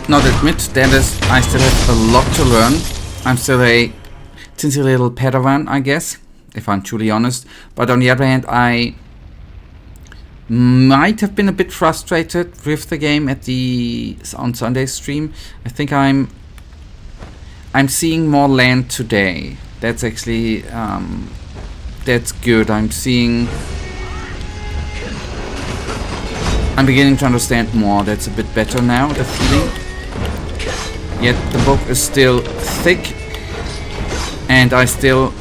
that is, I still have a lot to learn. I'm still a tinsy little Padawan, I guess, if I'm truly honest. But on the other hand, I might have been a bit frustrated with the game on Sunday's stream. I think I'm seeing more land today. That's actually that's good. I'm beginning to understand more. That's a bit better now, the feeling. Yet the book is still thick, and I still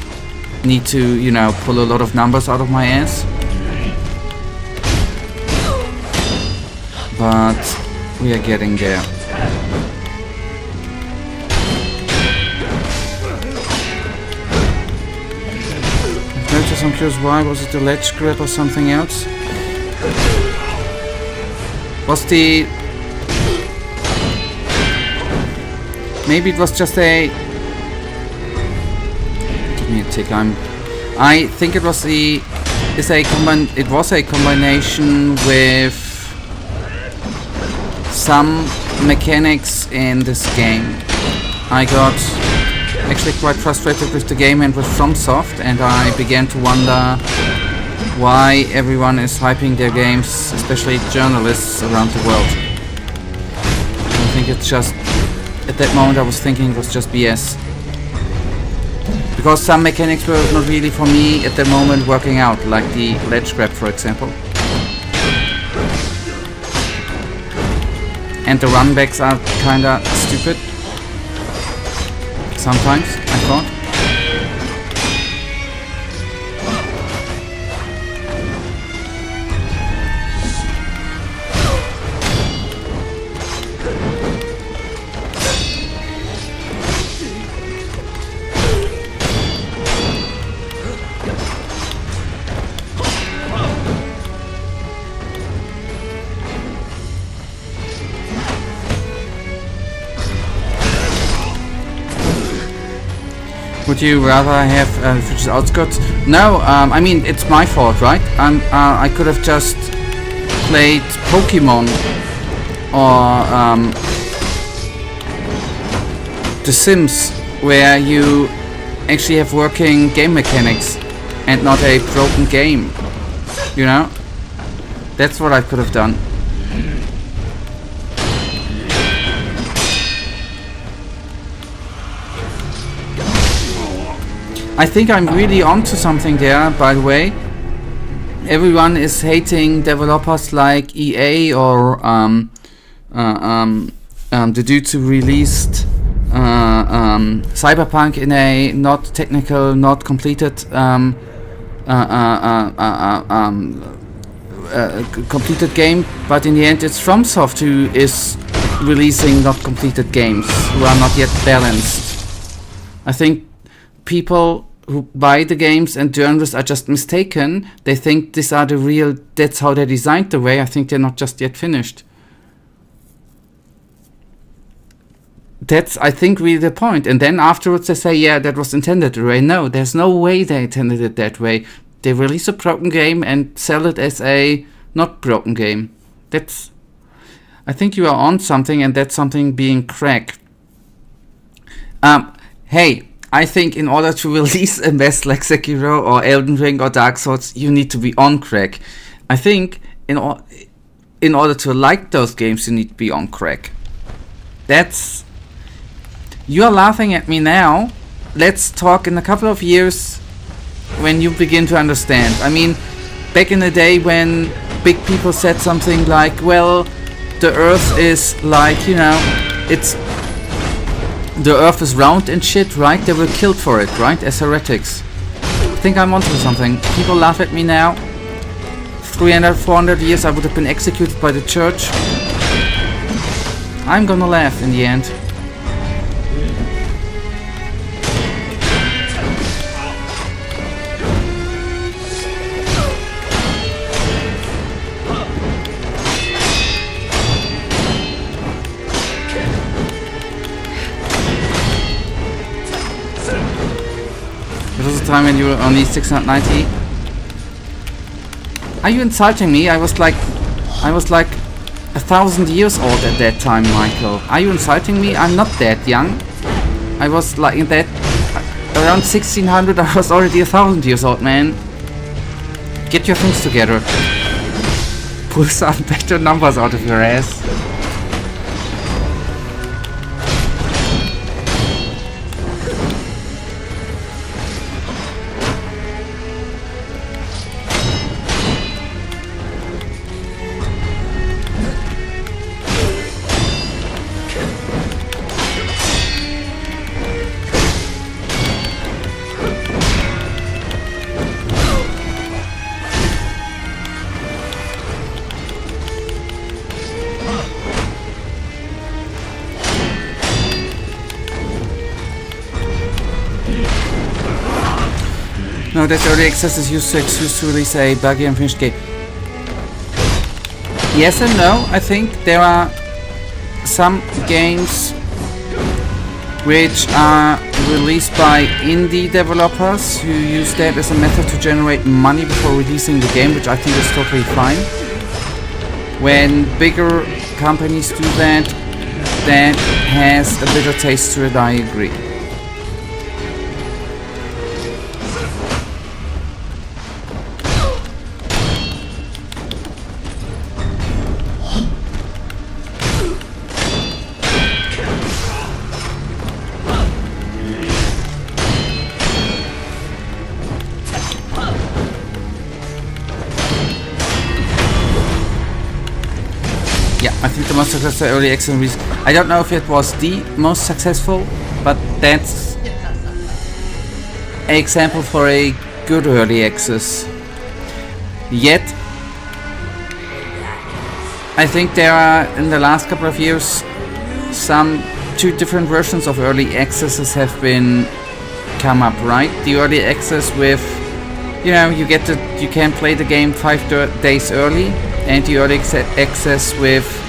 need to, you know, pull a lot of numbers out of my ass. But we are getting there. I've noticed, I'm curious why. Was it the ledge grip or something else? Was the... Maybe it was just a... Give me a tick, I think it was it was a combination with some mechanics in this game. I got actually quite frustrated with the game and with FromSoft, and I began to wonder why everyone is hyping their games, especially journalists around the world. I think it's just, at that moment I was thinking it was just BS. Because some mechanics were not really for me at the moment working out, like the ledge grab, for example. And the runbacks are kinda stupid. Sometimes, I thought. Would you rather have Future's Outskirts? No, I mean, it's my fault, right? I could have just played Pokemon or The Sims, where you actually have working game mechanics and not a broken game, you know? That's what I could have done. I think I'm really onto something there, by the way. Everyone is hating developers like EA or the dudes who released Cyberpunk in a not technical, not completed completed game, but in the end it's FromSoft who is releasing not completed games who are not yet balanced. I think people who buy the games and journalists are just mistaken. They think these are the real, that's how they're designed the way. I think they're not just yet finished. That's, I think, really the point. And then afterwards they say, yeah, that was intended that way. No, there's no way they intended it that way. They release a broken game and sell it as a not broken game. That's, I think you are on something, and that's something being crack. Hey, I think in order to release a mess like Sekiro or Elden Ring or Dark Souls, you need to be on crack. I think in order to like those games, you need to be on crack. That's... You're laughing at me now, let's talk in a couple of years when you begin to understand. I mean, back in the day when big people said something like, well, the earth is like, you know, it's... the earth is round and shit, right? They were killed for it, right? As heretics. I think I'm onto something. People laugh at me now. 300, 400 years I would have been executed by the church. I'm gonna laugh in the end. It was a time when you were only 690. Are you insulting me? I was like 1,000 years old at that time, Michael. Are you insulting me? I'm not that young. I was like in that around 1600. I was already 1,000 years old, man. Get your things together. Pull some better numbers out of your ass. No, that early access is used to excuse to release a buggy and finished game. Yes and no. I think there are some games which are released by indie developers who use that as a method to generate money before releasing the game, which I think is totally fine. When bigger companies do that, that has a bitter taste to it, I agree. I think the most successful early access release. I don't know if it was the most successful, but that's an example for a good early access. Yet, I think there are, in the last couple of years, some two different versions of early accesses have been come up, right? The early access with, you know, you can play the game 5 days early, and the early access with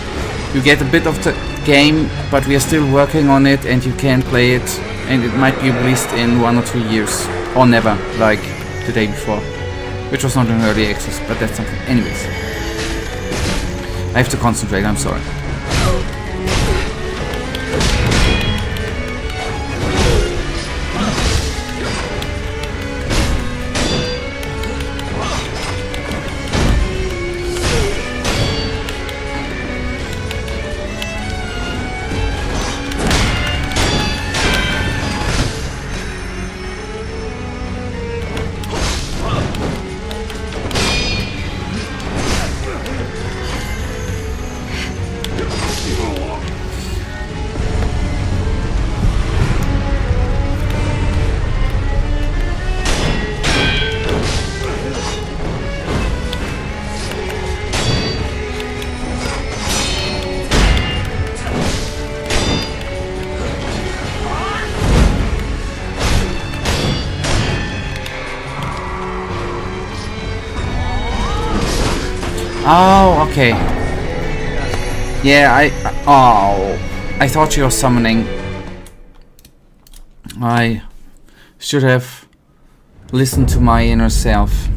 you get a bit of the game, but we are still working on it, and you can play it, and it might be released in 1 or 2 years, or never, like the day before, which was not an early access, but that's something. Anyways, I have to concentrate. I'm sorry. Oh, okay. Yeah, I thought you were summoning. I should have listened to my inner self.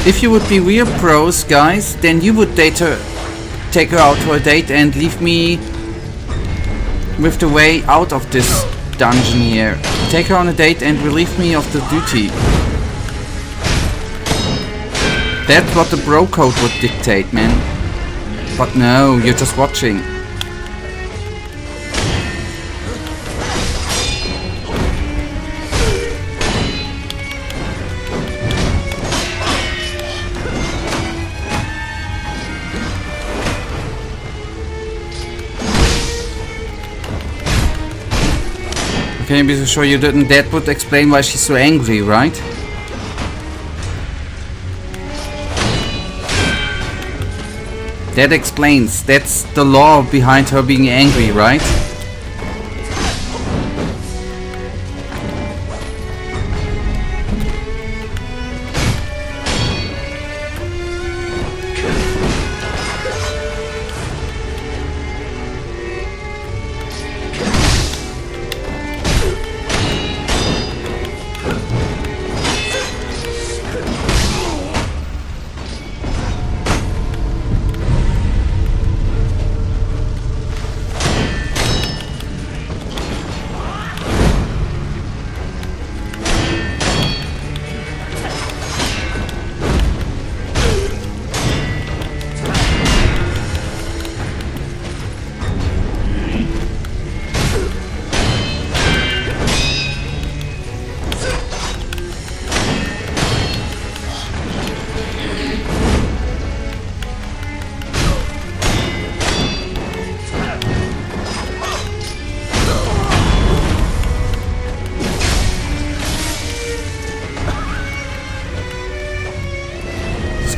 If you would be real pros, guys, then you would take her out for a date and leave me with the way out of this dungeon here. Take her on a date and relieve me of the duty. That's what the bro code would dictate, man. But no, you're just watching. Can you be sure you didn't? That would explain why she's so angry, right? That explains. That's the law behind her being angry, right?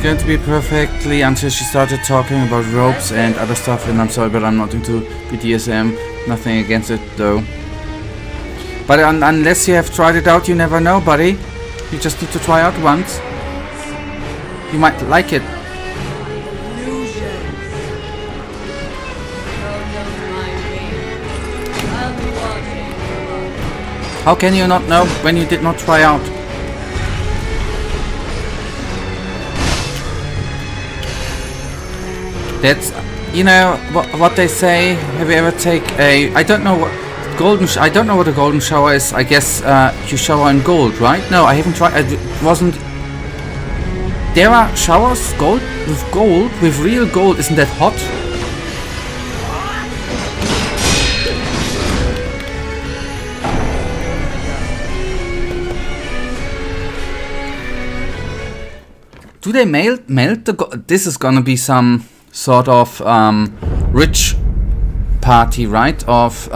Going to be perfectly until she started talking about ropes and other stuff, and I'm sorry, but I'm not into BDSM. Nothing against it though. But unless you have tried it out, you never know, buddy. You just need to try out once. You might like it. How can you not know when you did not try out? That's, you know, what they say. Have you ever take a? I don't know what I don't know what a golden shower is. I guess you shower in gold, right? No, I haven't tried. It wasn't. There are showers gold with real gold. Isn't that hot? Do they melt the gold? This is gonna be some sort of rich party, right? Of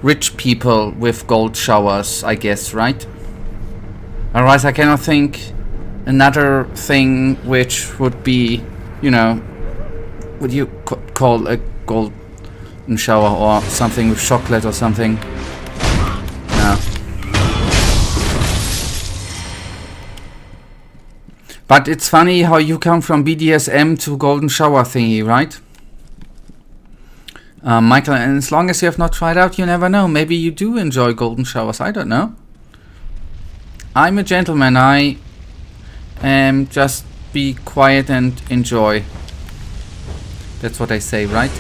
rich people with gold showers, I guess, right? Otherwise I cannot think another thing which would be, you know, would you call a golden shower or something with chocolate or something? No. But it's funny how you come from BDSM to golden shower thingy, right? Michael, and as long as you have not tried out, you never know. Maybe you do enjoy golden showers, I don't know. I'm a gentleman, I am just be quiet and enjoy. That's what I say, right?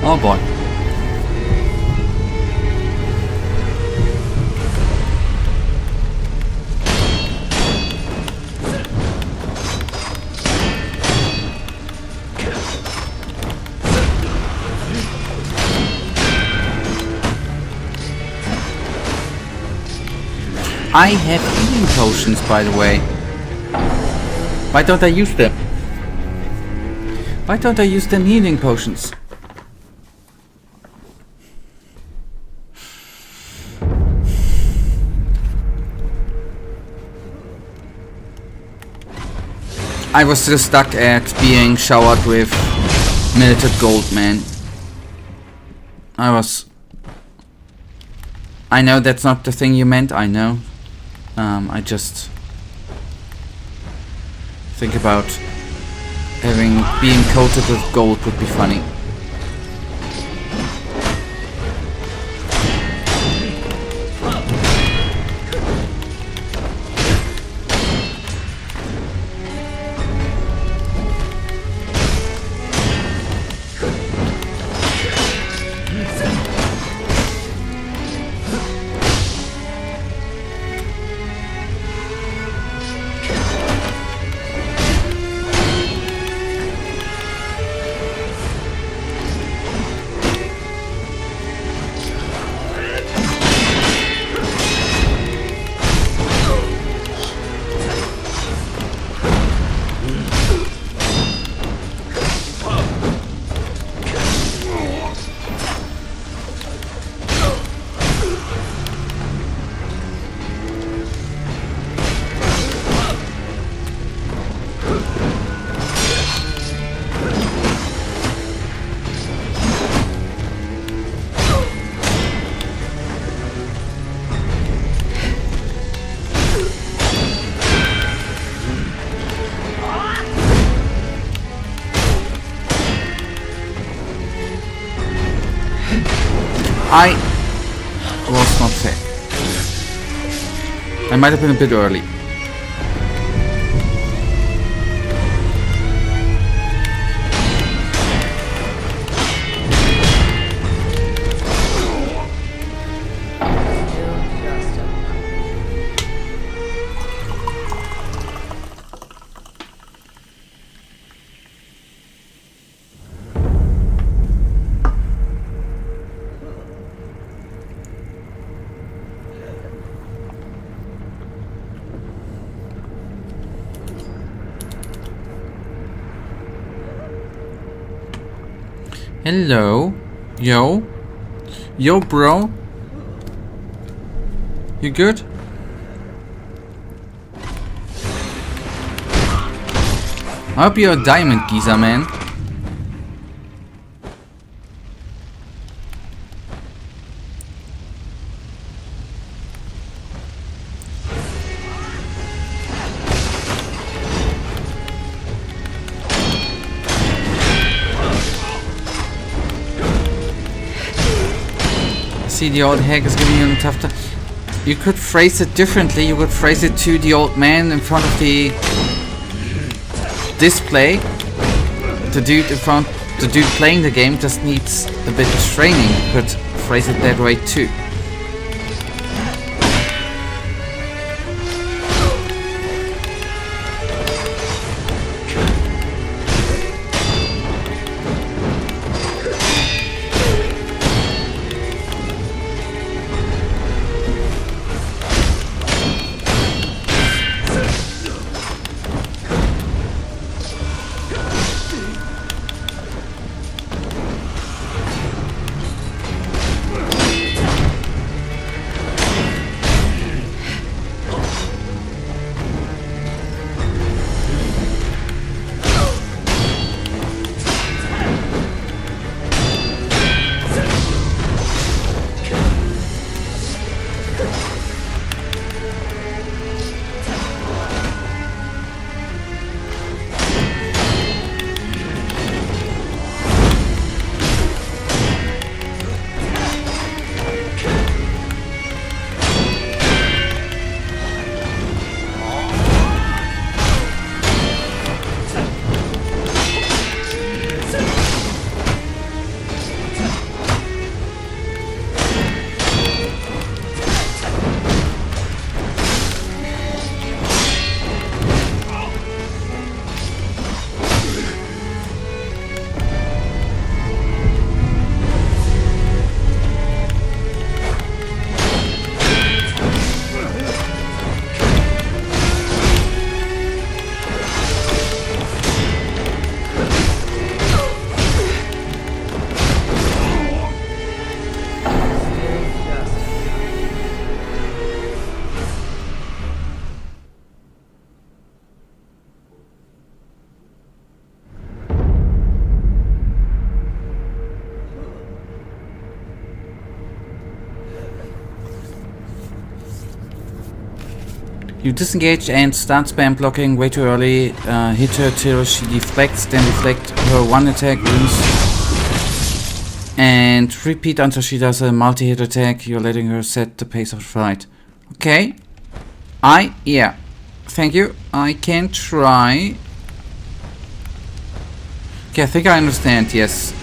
Oh boy. I have healing potions, by the way. Why don't I use them? Why don't I use them healing potions? I was still stuck at being showered with melted gold, man. I know that's not the thing you meant, I know. I just think about being coated with gold would be funny. I was not fair. I might have been a bit early. Hello? Yo? Yo, bro? You good? I hope you're a diamond geezer, man. See, the old hag is giving you a tough time. You could phrase it differently. You could phrase it to the old man in front of the display. The dude playing the game just needs a bit of training. You could phrase it that way too. You disengage and start spam blocking way too early. Hit her till she deflects, then deflect her one attack, and repeat until she does a multi-hit attack. You're letting her set the pace of the fight. Okay. Yeah. Thank you. I can try. Okay, I think I understand, yes.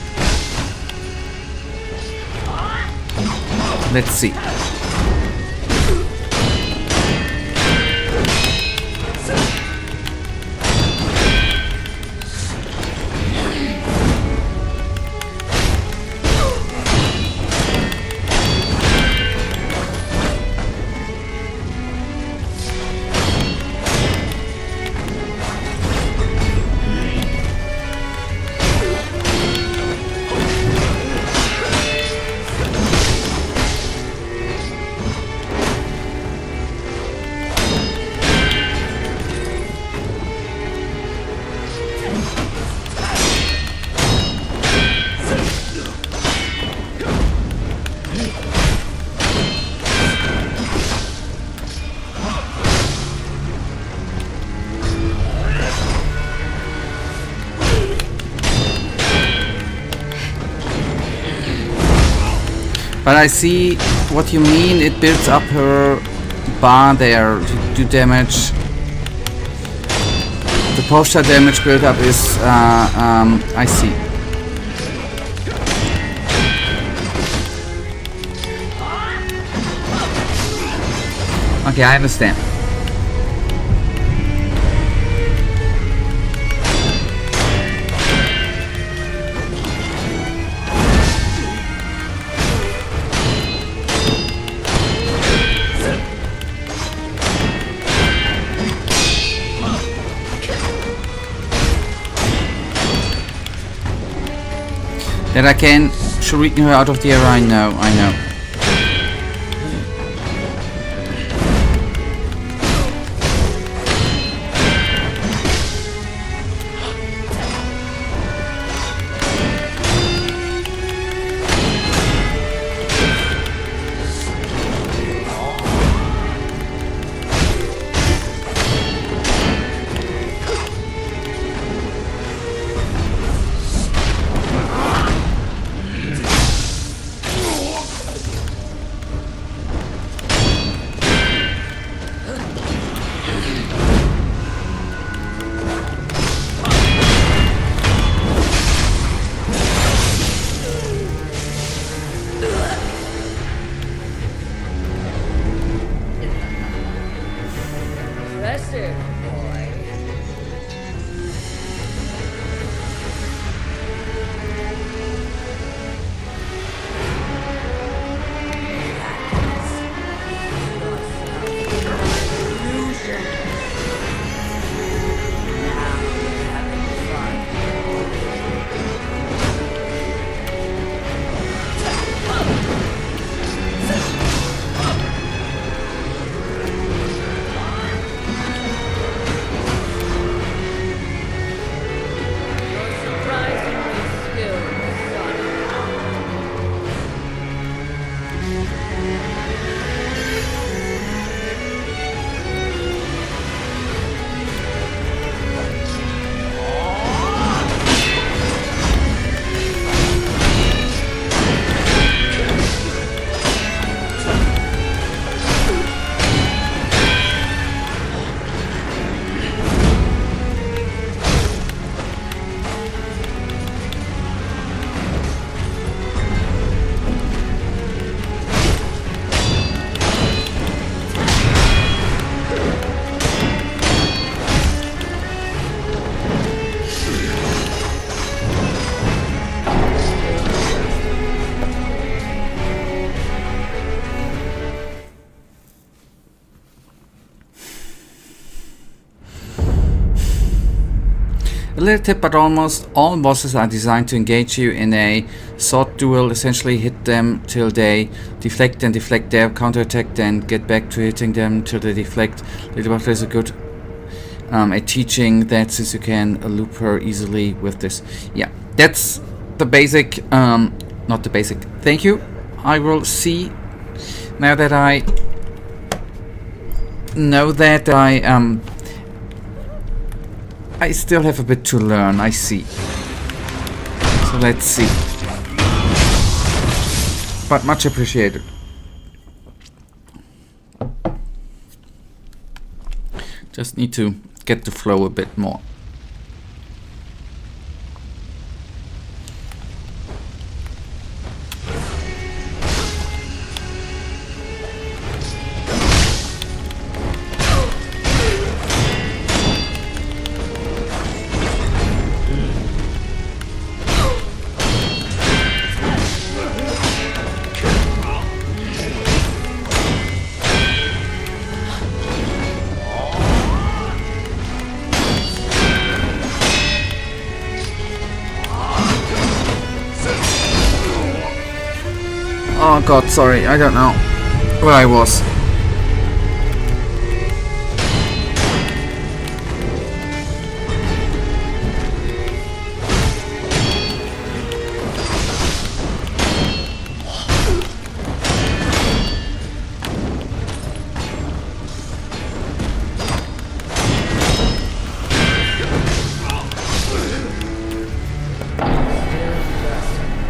Let's see. But I see what you mean. It builds up her bar there to do damage. The post-shot damage build-up is, I see. Okay, I understand. That I can shuriken her out of the air, I know. Impressive, boy. A little tip, but almost all bosses are designed to engage you in a sword duel, essentially hit them till they deflect, then deflect their counterattack, then get back to hitting them till they deflect. Little Butler is a good at teaching that, since you can loop her easily with this. Yeah, that's the basic, not the basic. Thank you. I will see, now that I know that I still have a bit to learn, I see. So let's see. But much appreciated. Just need to get the flow a bit more. Oh god, sorry, I don't know where I was.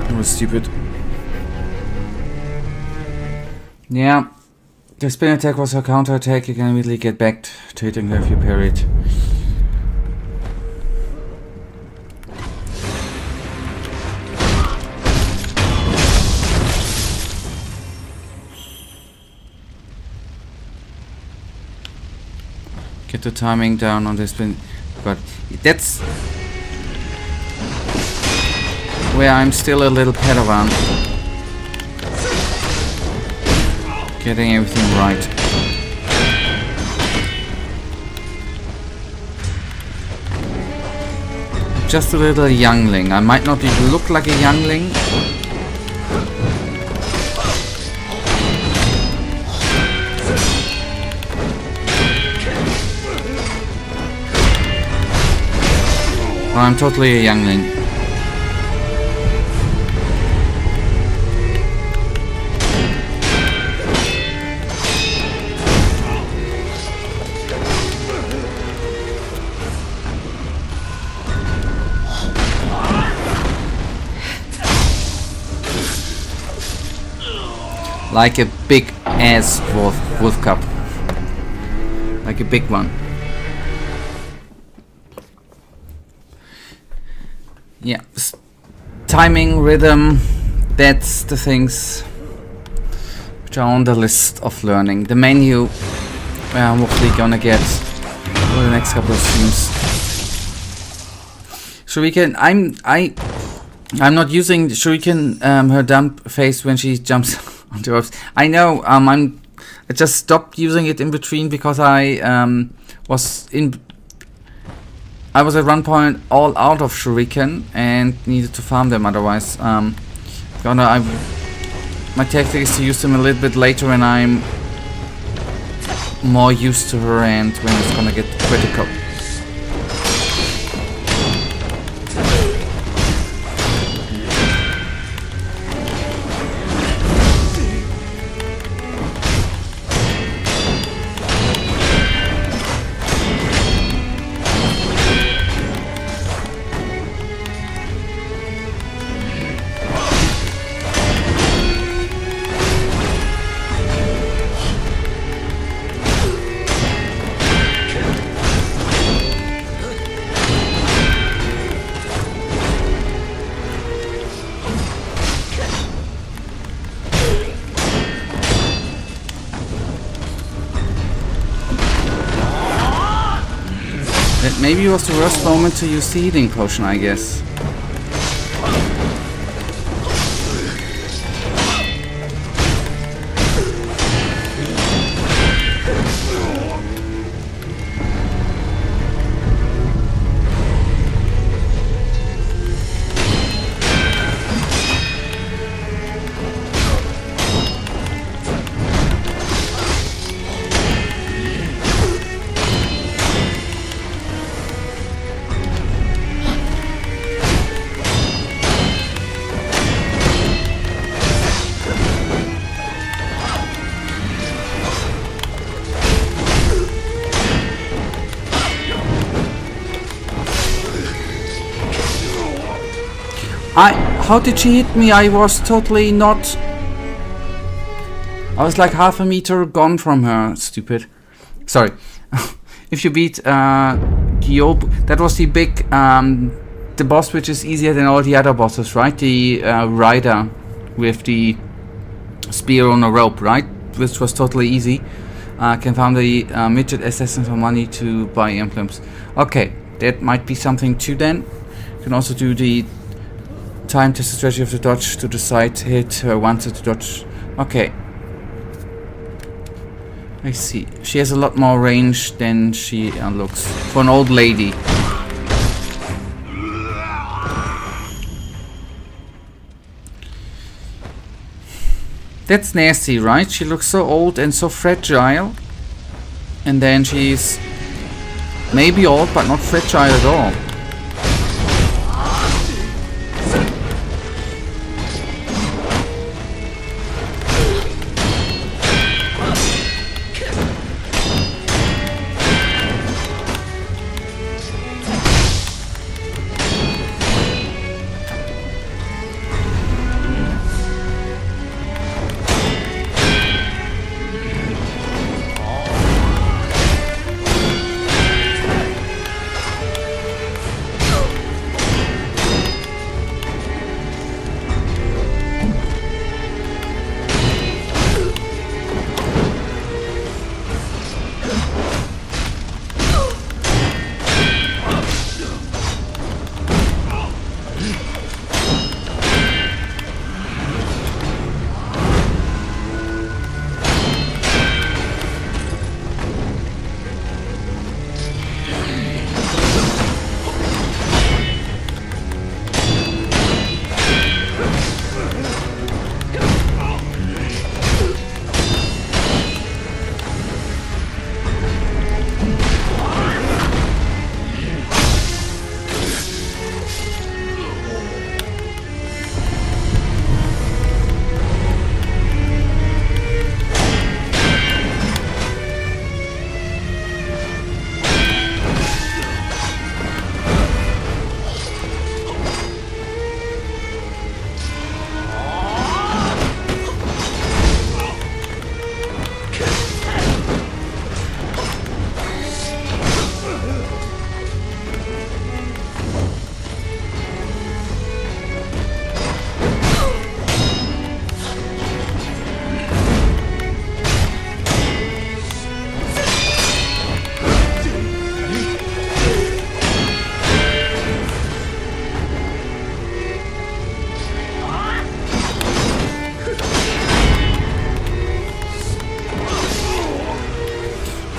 That was stupid. Yeah, the spin attack was her counter attack. You can immediately get back to hitting her if you parry it. Get the timing down on the spin, but that's where I'm still a little padawan. Getting everything right. Just a little youngling. I might not even look like a youngling. But I'm totally a youngling. Like a big ass wolf cub. Like a big one. Yeah. Timing, rhythm, that's the things which are on the list of learning. The menu I'm hopefully gonna get over the next couple of streams. Shuriken, I'm not using Shuriken, her dump face when she jumps on the ropes. I know, I just stopped using it in between because I was at one point all out of Shuriken and needed to farm them otherwise. My tactic is to use them a little bit later when I'm more used to her and when it's gonna get critical. Maybe it was the worst moment to use the healing potion, I guess. How did she hit me? I was totally not... I was like half a meter gone from her. Stupid. Sorry. If you beat Gyobu, that was the big... the boss which is easier than all the other bosses, right? The rider with the spear on a rope, right? Which was totally easy. Can found the midget assassin for money to buy emblems. Okay, that might be something too then. You can also do the time test strategy of the dodge to the side hit once at the dodge. Okay. I see. She has a lot more range than she looks. For an old lady. That's nasty, right? She looks so old and so fragile. And then she's maybe old, but not fragile at all.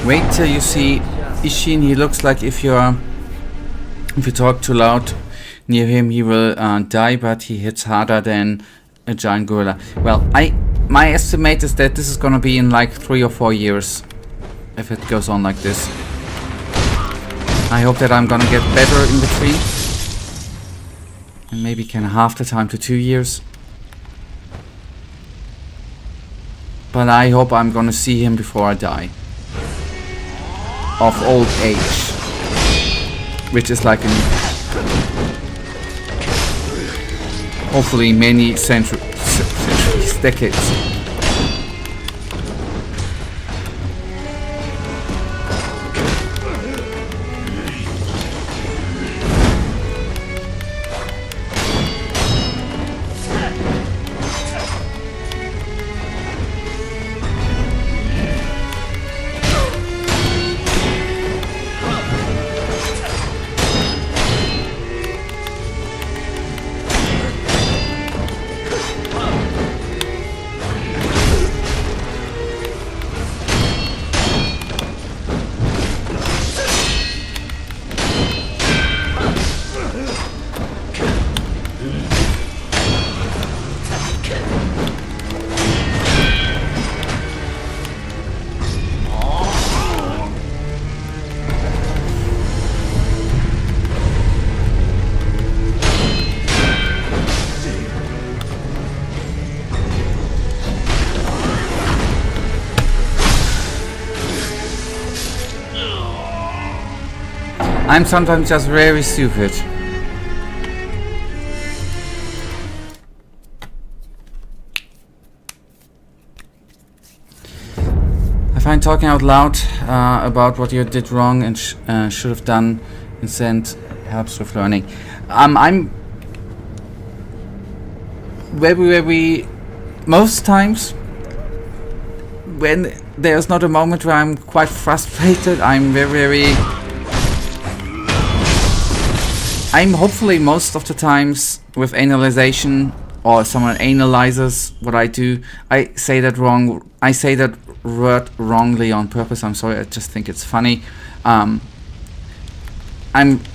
Wait till you see Ishin. He looks like if you talk too loud near him, he will die, but he hits harder than a giant gorilla. Well, my estimate is that this is gonna be in like 3 or 4 years, if it goes on like this. I hope that I'm gonna get better in between, and maybe can halve the time to 2 years. But I hope I'm gonna see him before I die. Of old age. Which is like in hopefully many centuries, decades. I'm sometimes just very stupid. find talking out loud about what you did wrong and should have done instead helps with learning. I'm very most times when there's not a moment where I'm quite frustrated, I'm I'm hopefully most of the times with analyzation, or someone analyzes what I do, I say that wrong. I say that word wrongly on purpose. I'm sorry. I just think it's funny. I'm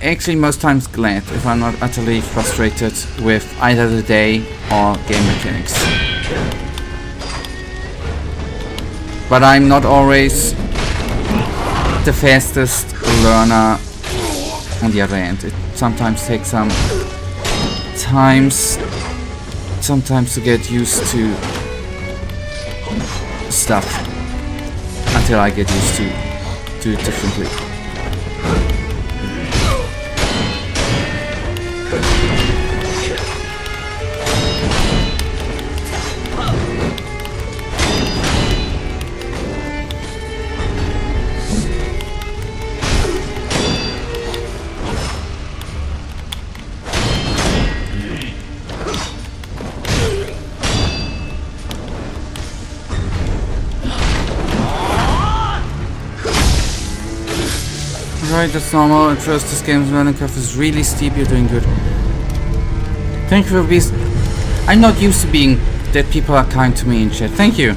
actually most times glad if I'm not utterly frustrated with either the day or game mechanics. But I'm not always the fastest learner on the other end. It sometimes takes some sometimes to get used to stuff until I get used to do it differently. Right, that's normal. At first, this game's learning curve is really steep. You're doing good. Thank you for being. I'm not used to being that people are kind to me in chat. Thank you.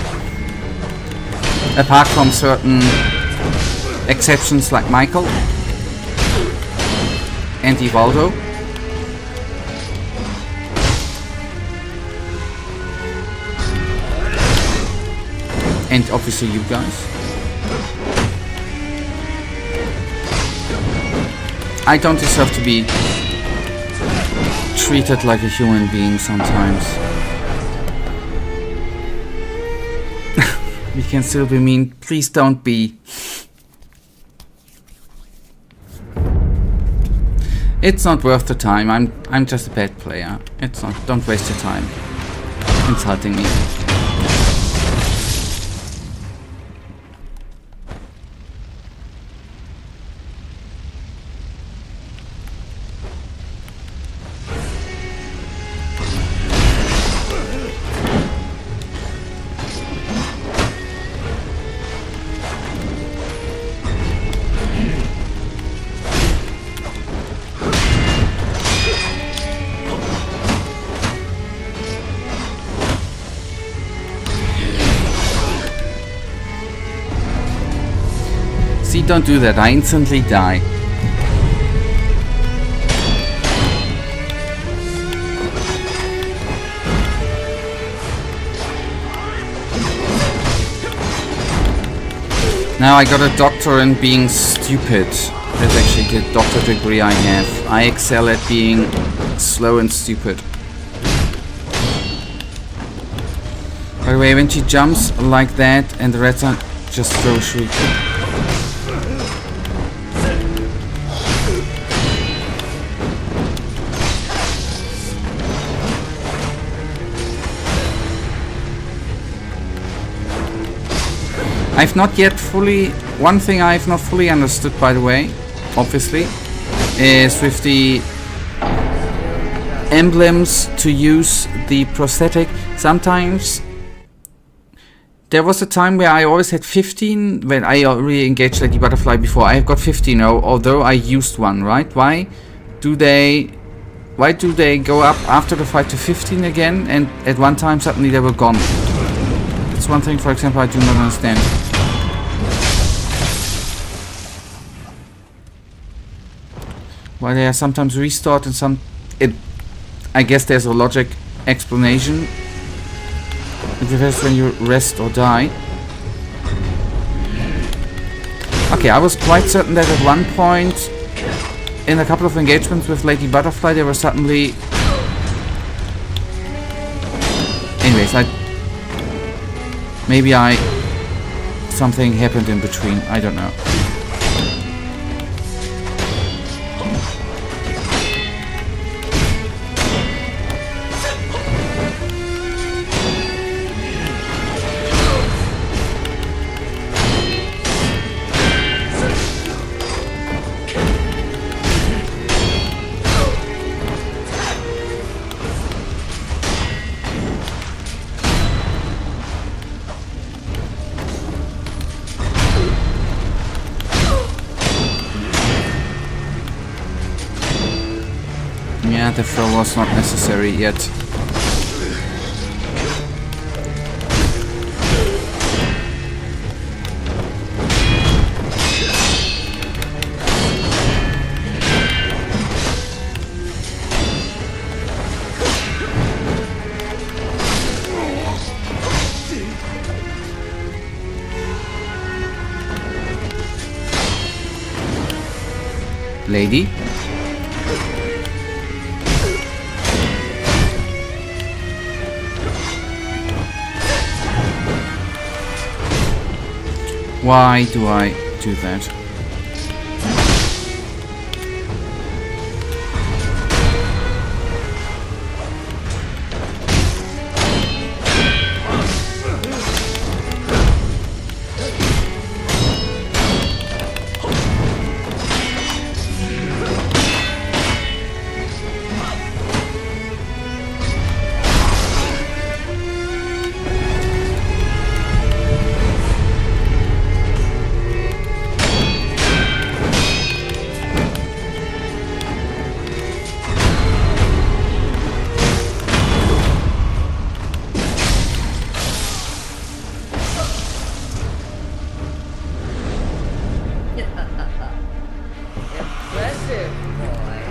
Apart from certain exceptions like Michael and Evaldo. And obviously you guys. I don't deserve to be treated like a human being sometimes. We can still be mean. Please don't be. It's not worth the time. I'm just a bad player. It's not. Don't waste your time insulting me. See, don't do that. I instantly die. Now I got a doctor in being stupid. That's actually the doctor degree I have. I excel at being slow and stupid. By the way, when she jumps like that and the reds are just throw shuriken. I've not yet fully... One thing I've not fully understood, by the way, obviously, is with the emblems to use the prosthetic. Sometimes there was a time where I always had 15 when I already engaged Lady Butterfly before. I got 15 although I used one, right? Why do they go up after the fight to 15 again and at one time suddenly they were gone? That's one thing, for example, I do not understand. Why they are sometimes restored and some... I guess there's a logic explanation. It refers when you rest or die. Okay, I was quite certain that at one point in a couple of engagements with Lady Butterfly they were suddenly... Anyways, maybe something happened in between, I don't know. Yeah, the throw was not necessary yet. Lady? Why do I do that? Impressive, boy.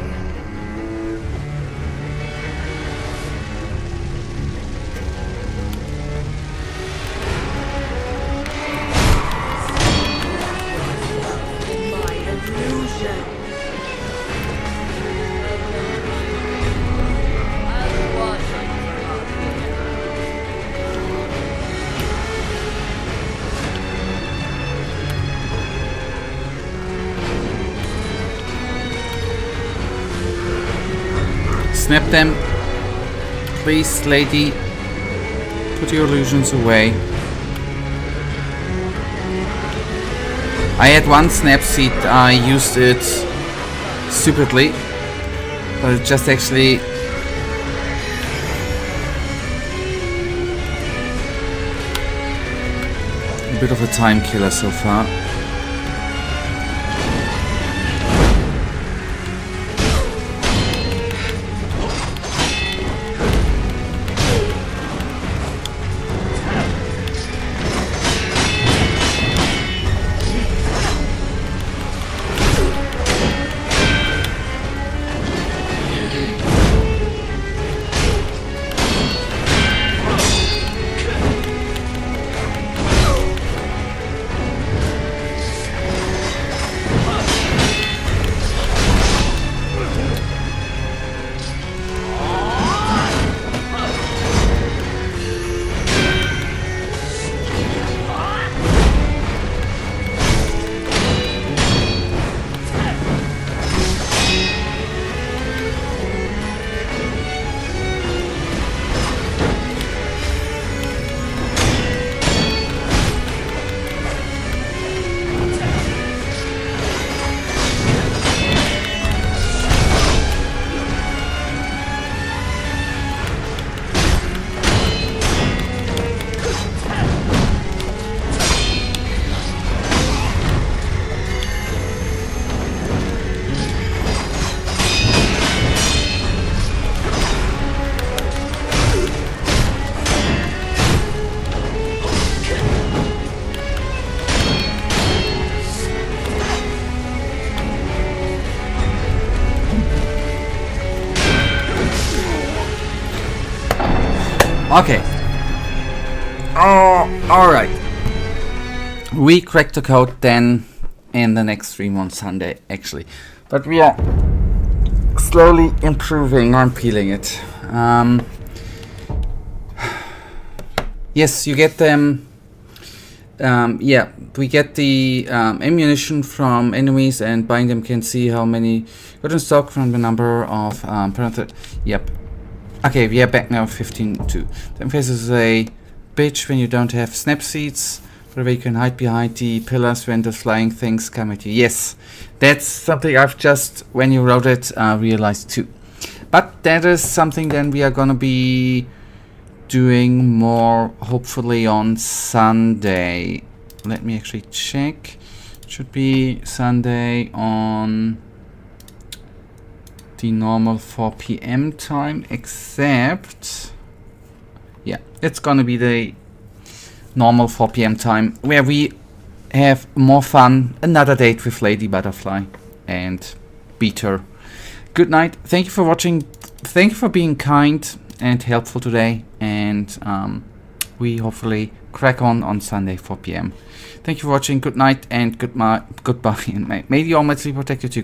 My illusion. I'll watch it from here. Snap them. Please, lady. Put your illusions away. I had one snap seed, I used it stupidly. But it just actually... a bit of a time killer so far. Okay. Oh, alright. We cracked the code then in the next stream on Sunday, actually. But we are slowly improving on peeling it. Yes, you get them. Yeah, we get the ammunition from enemies, and buying them can see how many got in stock from the number of Yep. Okay, we are back now 15-2. The face is a bitch when you don't have snap seeds. By the way, you can hide behind the pillars when the flying things come at you. Yes, that's something I've just, when you wrote it, realized too. But that is something then we are gonna be doing more, hopefully on Sunday. Let me actually check. It should be Sunday on the normal 4 p.m. time, except yeah, it's gonna be the normal 4 p.m. time where we have more fun, another date with Lady Butterfly and beat her. Good night. Thank you for watching. Thank you for being kind and helpful today, and we hopefully crack on Sunday 4 p.m. Thank you for watching. Good night and goodbye, and may the Almighty protect you too.